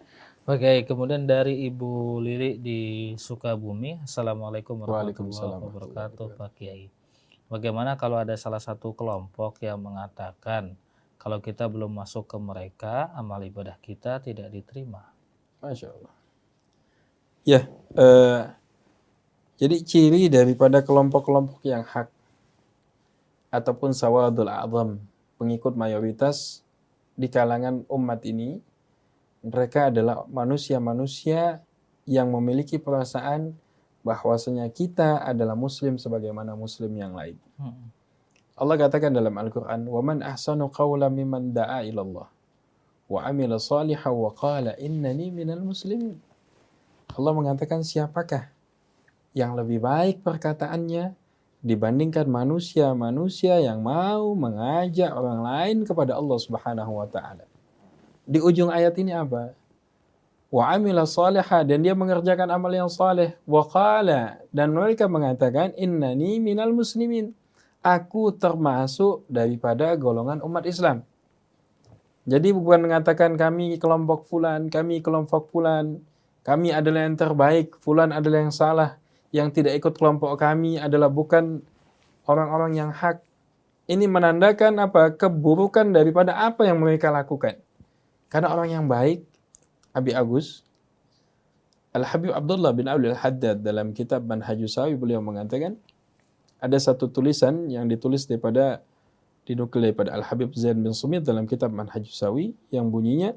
Oke, kemudian dari Ibu Lili di Sukabumi. Assalamualaikum warahmatullahi wabarakatuh, Pak Kiai. Bagaimana kalau ada salah satu kelompok yang mengatakan kalau kita belum masuk ke mereka, amal ibadah kita tidak diterima? Masya Allah. Ya, jadi ciri daripada kelompok-kelompok yang hak ataupun sawadul a'zam, pengikut mayoritas di kalangan umat ini, mereka adalah manusia-manusia yang memiliki perasaan bahwasanya kita adalah muslim sebagaimana muslim yang lain. Allah katakan dalam Al-Quran, وَمَنْ أَحْسَنُ قَوْلًا مِمَّنْ دَعَا إِلَى اللَّهِ وَعَمِلَ صَالِحًا وَقَالَ إِنَّنِي مِنَ الْمُسْلِمِينَ. Allah mengatakan siapakah yang lebih baik perkataannya dibandingkan manusia-manusia yang mau mengajak orang lain kepada Allah Subhanahu wa taala. Di ujung ayat ini apa? Wa amila salihah, dan dia mengerjakan amal yang saleh. Wa qala, dan mereka mengatakan innani minal muslimin. Aku termasuk daripada golongan umat Islam. Jadi bukan mengatakan kami kelompok fulan, kami kelompok fulan, kami adalah yang terbaik, fulan adalah yang salah, yang tidak ikut kelompok kami adalah bukan orang-orang yang hak. Ini menandakan apa? Keburukan daripada apa yang mereka lakukan. Karena orang yang baik, Abi Agus, Al-Habib Abdullah bin Abdul Haddad dalam kitab Manhajus Sawi, beliau mengatakan, ada satu tulisan yang ditulis dinukil daripada Al-Habib Zain bin Sumit dalam kitab Manhajus Sawi, yang bunyinya,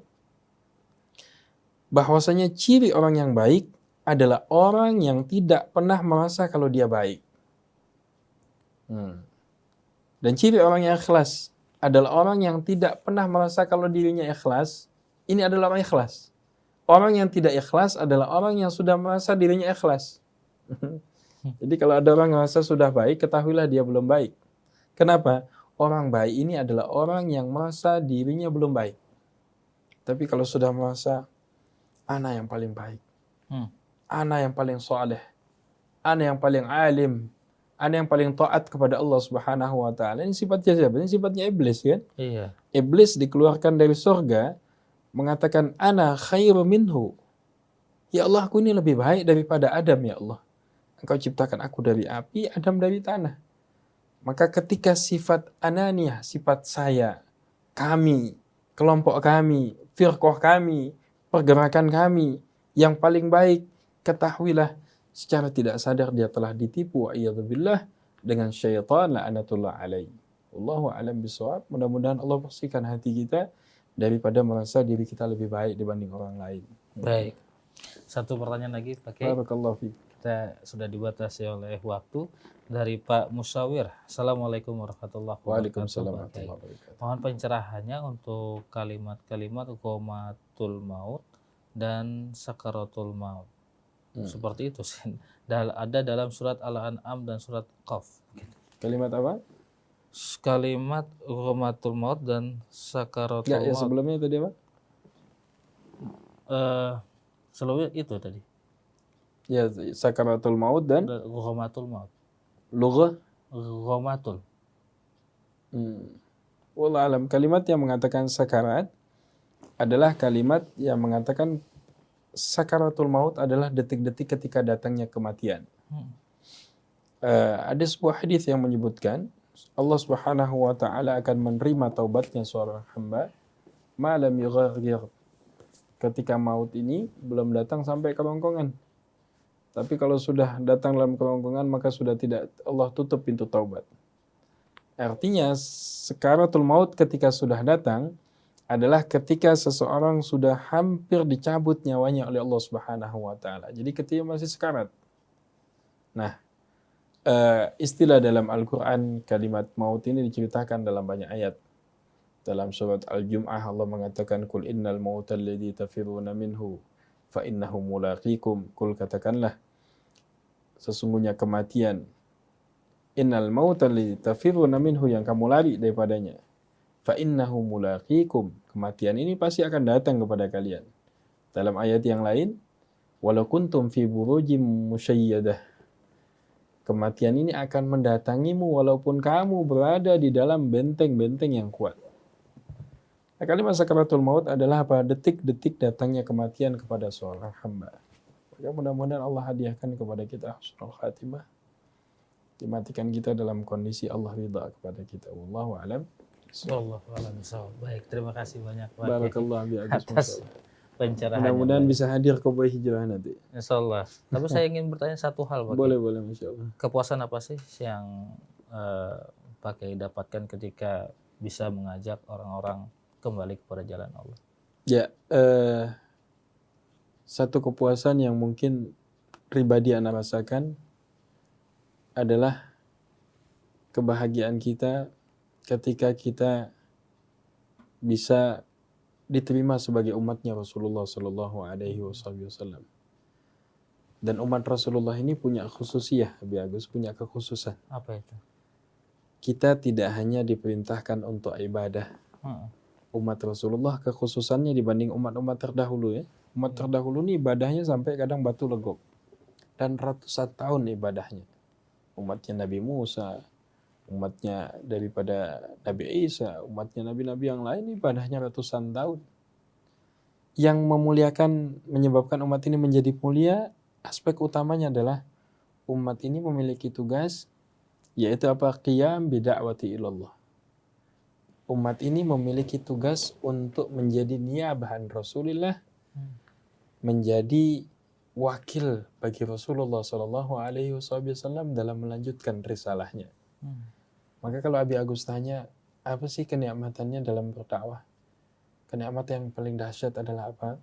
bahwasanya ciri orang yang baik adalah orang yang tidak pernah merasa kalau dia baik. Dan ciri orang yang ikhlas adalah orang yang tidak pernah merasa kalau dirinya ikhlas. Ini adalah orang ikhlas. Orang yang tidak ikhlas adalah orang yang sudah merasa dirinya ikhlas. Jadi kalau ada orang merasa sudah baik, ketahuilah dia belum baik. Kenapa? Orang baik ini adalah orang yang merasa dirinya belum baik. Tapi kalau sudah merasa, ana yang paling baik, ana yang paling soleh, ana yang paling alim, ana yang paling taat kepada Allah Subhanahu wa taala. Ini sifatnya siapa? Ini sifatnya iblis, kan? Iya. Iblis dikeluarkan dari surga mengatakan ana khairu minhu. Ya Allah, aku ini lebih baik daripada Adam, ya Allah. Engkau ciptakan aku dari api, Adam dari tanah. Maka ketika sifat ananiyah, sifat saya, kami, kelompok kami, firqah kami, pergerakan kami yang paling baik, ketahuilah secara tidak sadar dia telah ditipu wa'iyadzubillah dengan syaitan la'anatullah alaihi. Wallahu a'lam bishawab. Mudah-mudahan Allah bersihkan hati kita daripada merasa diri kita lebih baik dibanding orang lain. Baik. Satu pertanyaan lagi Pak Kiai. Barakallahu fiik. Kita sudah dibatasi oleh waktu. Dari Pak Musawir. Assalamualaikum warahmatullahi wabarakatuh. Waalaikumsalam Pak Kiai. warahmatullahi wabarakatuh. Mohon pencerahannya untuk kalimat-kalimat qomatul maut dan sakaratul maut. Seperti itu sih. Ada dalam surat Al-An'am dan surat Qaf. Kalimat apa? Kalimat qomatul maut dan sakaratul Enggak, ya maut. sebelumnya tadi apa? Sebelumnya itu tadi. Ya, sakaratul maut dan Qomatul maut. lughah. Qomatul. Wallahu alam. Kalimat yang mengatakan sakarat adalah kalimat yang mengatakan sakaratul maut adalah detik-detik ketika datangnya kematian. Ada sebuah hadis yang menyebutkan Allah Subhanahu wa taala akan menerima taubatnya seorang hamba malam yughaghir, ketika maut ini belum datang sampai kerongkongan. Tapi kalau sudah datang dalam kerongkongan maka sudah tidak, Allah tutup pintu taubat. Artinya sakaratul maut ketika sudah datang adalah ketika seseorang sudah hampir dicabut nyawanya oleh Allah Subhanahu wa taala. Jadi ketika masih sekarat. Nah, istilah dalam Al-Qur'an kalimat maut ini diceritakan dalam banyak ayat. Dalam surat Al-Jum'ah Allah mengatakan kul innal mautal ladzi tafiruna minhu fa innahu mulaqikum. Kul, katakanlah sesungguhnya kematian, innal mautal ladzi tafiruna minhu, yang kamu lari daripadanya, fa innahu mulaqikum, kematian ini pasti akan datang kepada kalian. Dalam ayat yang lain, walau kuntum fi burujim musyayyadah, kematian ini akan mendatangimu walaupun kamu berada di dalam benteng-benteng yang kuat. Nah, kalimat sakaratul maut adalah apa? Detik-detik datangnya kematian kepada seorang hamba. Maka mudah-mudahan Allah hadiahkan kepada kita husnul khatimah, dimatikan kita dalam kondisi Allah ridha kepada kita. Wallahu a'lam. Wallahu a'lam bishawab. Baik, terima kasih banyak Pak Barakallahu bi atas pencerahannya. Mudah-mudahan bisa hadir ke Buah Hijrah nanti. Insyaallah. Tapi saya ingin bertanya satu hal Pak. Boleh, Masya Allah. Kepuasan apa sih yang Pak Kiai dapatkan ketika bisa mengajak orang-orang kembali kepada jalan Allah? Ya, satu kepuasan yang mungkin pribadi Anda rasakan adalah kebahagiaan kita ketika kita bisa diterima sebagai umatnya Rasulullah Sallallahu Alaihi Wasallam. Dan umat Rasulullah ini punya khususiyah, Abi Agus, punya kekhususan. Apa itu? Kita tidak hanya diperintahkan untuk ibadah. Umat Rasulullah kekhususannya dibanding umat-umat terdahulu ya. Umat terdahulu ini ibadahnya sampai kadang batu legok. Dan ratusan tahun ibadahnya. Umatnya Nabi Musa, umatnya daripada Nabi Isa, umatnya nabi-nabi yang lain ibadahnya ratusan tahun. Yang memuliakan, menyebabkan umat ini menjadi mulia, aspek utamanya adalah umat ini memiliki tugas, yaitu apa? Qiyam bida'wati ilallah. Umat ini memiliki tugas untuk menjadi niabahan Rasulullah, menjadi wakil bagi Rasulullah Sallallahu Alaihi Wasallam dalam melanjutkan risalahnya. Maka kalau Abi Agus tanya, apa sih kenikmatannya dalam berdakwah? Kenikmatan yang paling dahsyat adalah apa?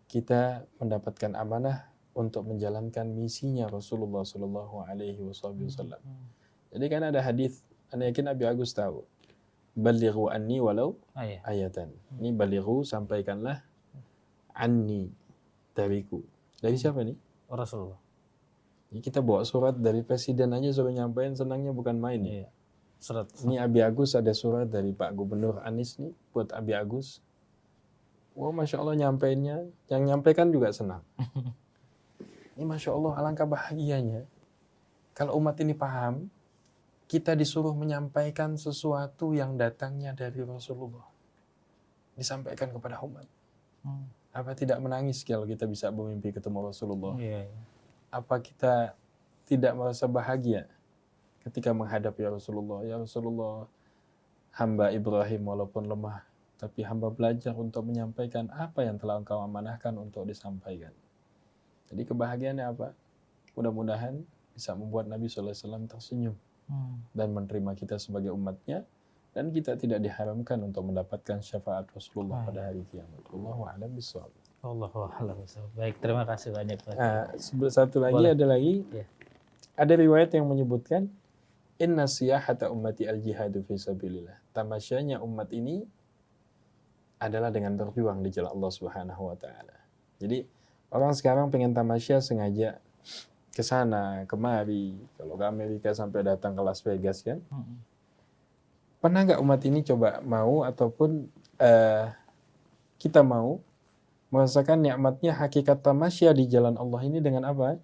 Kita mendapatkan amanah untuk menjalankan misinya Rasulullah Sallallahu Alaihi Wasallam. Jadi kan ada hadis, Anda yakin Abi Agus tahu. Balighu anni walau ayatan. Ini balighu, sampaikanlah anni, dariku. Dari siapa nih? Rasulullah. Ini kita bawa surat dari presiden aja suruh nyampein, senangnya bukan main ya. Iya. Surat. Ini Abi Agus ada surat dari Pak Gubernur Anies nih buat Abi Agus. Wah, Masya Allah nyampeinnya, yang nyampaikan juga senang. Ini Masya Allah alangkah bahagianya. Kalau umat ini paham, kita disuruh menyampaikan sesuatu yang datangnya dari Rasulullah. Disampaikan kepada umat. Apa tidak menangis kalau kita bisa bermimpi ketemu Rasulullah? Iya. Apa kita tidak merasa bahagia ketika menghadapi Rasulullah? Ya Rasulullah, hamba Ibrahim walaupun lemah, tapi hamba belajar untuk menyampaikan apa yang telah engkau amanahkan untuk disampaikan. Jadi kebahagiaannya apa? Mudah-mudahan bisa membuat Nabi SAW tersenyum dan menerima kita sebagai umatnya, dan kita tidak diharamkan untuk mendapatkan syafaat Rasulullah pada hari kiamat. Allahu a'lam bishawab. Allahu a'lam bishawab. Baik, terima kasih banyak Pak. Satu lagi Boleh. ada lagi. Ya. Ada riwayat yang menyebutkan inna siyahata ummati al-jihadu fi sabilillah. Tamasyanya umat ini adalah dengan berjuang di jalan Allah Subhanahu wa taala. Jadi orang sekarang pengen tamasya sengaja ke sana, kemari. Kalau ke Amerika sampai datang ke Las Vegas kan. Pernah nggak umat ini coba mau ataupun kita mau merasakan nikmatnya hakikat tamasya di jalan Allah ini dengan apa?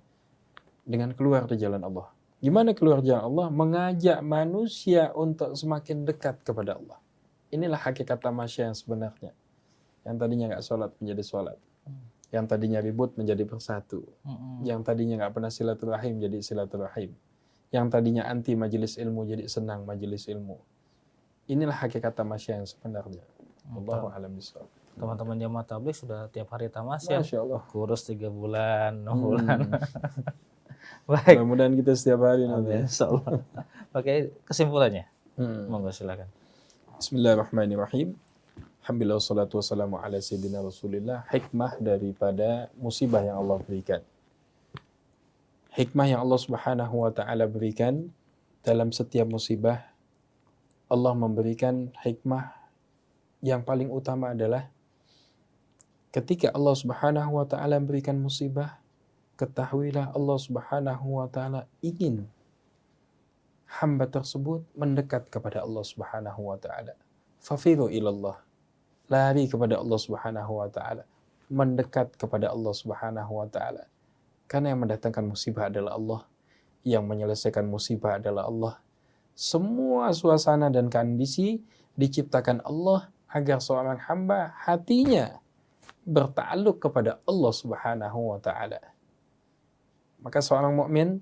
Dengan keluar di jalan Allah. Gimana keluar jalan Allah? Mengajak manusia untuk semakin dekat kepada Allah. Inilah hakikat tamasya yang sebenarnya. Yang tadinya nggak sholat menjadi sholat. Yang tadinya ribut menjadi bersatu. Yang tadinya nggak pernah silaturahim jadi silaturahim. Yang tadinya anti majelis ilmu jadi senang majelis ilmu. Inilah hakikat tamasya yang sebenarnya. Allahu a'lam bishawab. Teman-teman jamaah tabligh sudah tiap hari tamasya. Masya Allah. Kurus 3 bulan, 6 bulan. Baik. Mudah-mudahan kita setiap hari nanti. Insyaallah. Oke, kesimpulannya. Monggo silakan. Bismillahirrahmanirrahim. Alhamdulillah wassalatu wassalamu ala sayyidina Rasulillah. Hikmah daripada musibah yang Allah berikan. Hikmah yang Allah Subhanahu wa taala berikan dalam setiap musibah, Allah memberikan hikmah yang paling utama adalah ketika Allah Subhanahu wa taala memberikan musibah, ketahuilah Allah Subhanahu wa taala ingin hamba tersebut mendekat kepada Allah Subhanahu wa taala. Fafiru ilallah. Lari kepada Allah Subhanahu wa taala. Mendekat kepada Allah Subhanahu wa taala. Karena yang mendatangkan musibah adalah Allah, yang menyelesaikan musibah adalah Allah. Semua suasana dan kondisi diciptakan Allah agar seorang hamba hatinya bertakluk kepada Allah Subhanahu wa taala. Maka seorang mukmin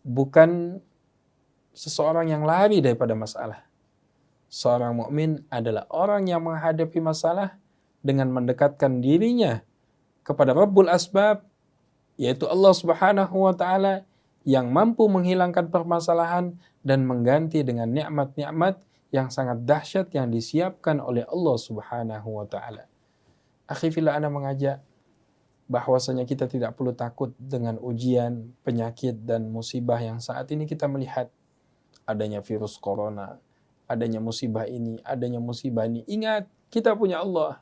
bukan seseorang yang lari daripada masalah. Seorang mukmin adalah orang yang menghadapi masalah dengan mendekatkan dirinya kepada Rabbul Asbab, yaitu Allah Subhanahu wa taala yang mampu menghilangkan permasalahan dan mengganti dengan nikmat-nikmat yang sangat dahsyat yang disiapkan oleh Allah Subhanahu wa taala. Akhi fillah, ana mengajak bahwasanya kita tidak perlu takut dengan ujian, penyakit dan musibah yang saat ini kita melihat adanya virus corona, adanya musibah ini, adanya musibah ini. Ingat, kita punya Allah.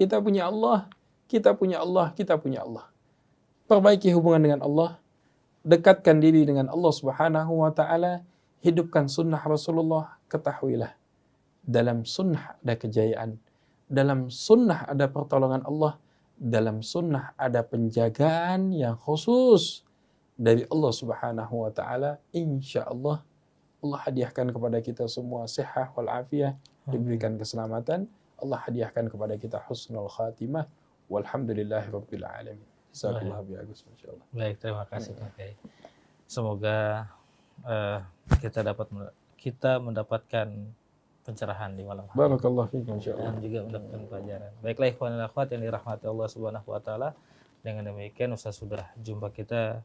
Kita punya Allah, kita punya Allah, kita punya Allah. Perbaiki hubungan dengan Allah, dekatkan diri dengan Allah Subhanahu wa taala, hidupkan sunnah Rasulullah. Ketahuilah, dalam sunnah ada kejayaan, dalam sunnah ada pertolongan Allah, dalam sunnah ada penjagaan yang khusus dari Allah Subhanahu wa taala. Insyaallah Allah hadiahkan kepada kita semua sehat wal afiyah, diberikan keselamatan. Allah hadiahkan kepada kita husnul khatimah. Walhamdulillahirabbil alamin. Jazakallahu bagus, masyaallah. Baik, terima kasih Pak Kiai. Semoga kita mendapatkan pencerahan di malam hari. Barakallahu fiikum, insyaallah. Dan juga mendapatkan pelajaran. Baiklah ikhwan dan akhwat yang dirahmati Allah Subhanahu wa taala. Dengan demikian Ustaz sudah jumpa kita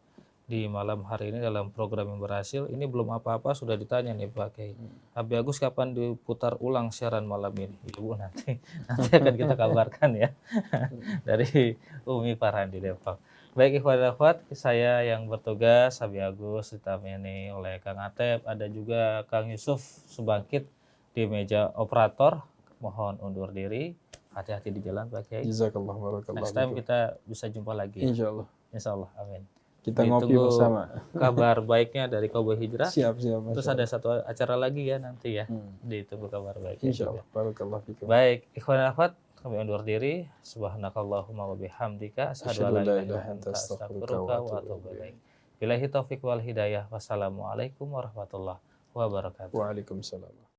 di malam hari ini dalam program yang berhasil. Ini belum apa-apa sudah ditanya nih Pak Kiai. Habib Agus kapan diputar ulang siaran malam ini? Ibu nanti akan kita kabarkan ya. Dari Umi Farhandi Depok. Baik ikhwan dan akhwat, saya yang bertugas Habib Agus ditemani oleh Kang Atep, ada juga Kang Yusuf Subangkit di meja operator. Mohon undur diri. Hati-hati di jalan Pak Kiai. Jazakallah, barakallah. Next time kita bisa jumpa lagi. Insyaallah. Insyaallah, amin. Kita ngopi bersama. Kabar baiknya dari Kaubah Hijrah. Siap. Terus ada satu acara lagi ya nanti ya. Ditunggu kabar baiknya. Insyaallah. Barakallah fikum. Baik, ikhwan dan akhwat, kami undur diri. Subhanakallahumma wa bihamdika asyhadu an la ilaha illa anta astaghfiruka wa atubu ilaik. Billahi taufiq wal hidayah. Wassalamualaikum warahmatullahi wabarakatuh. Waalaikumsalam.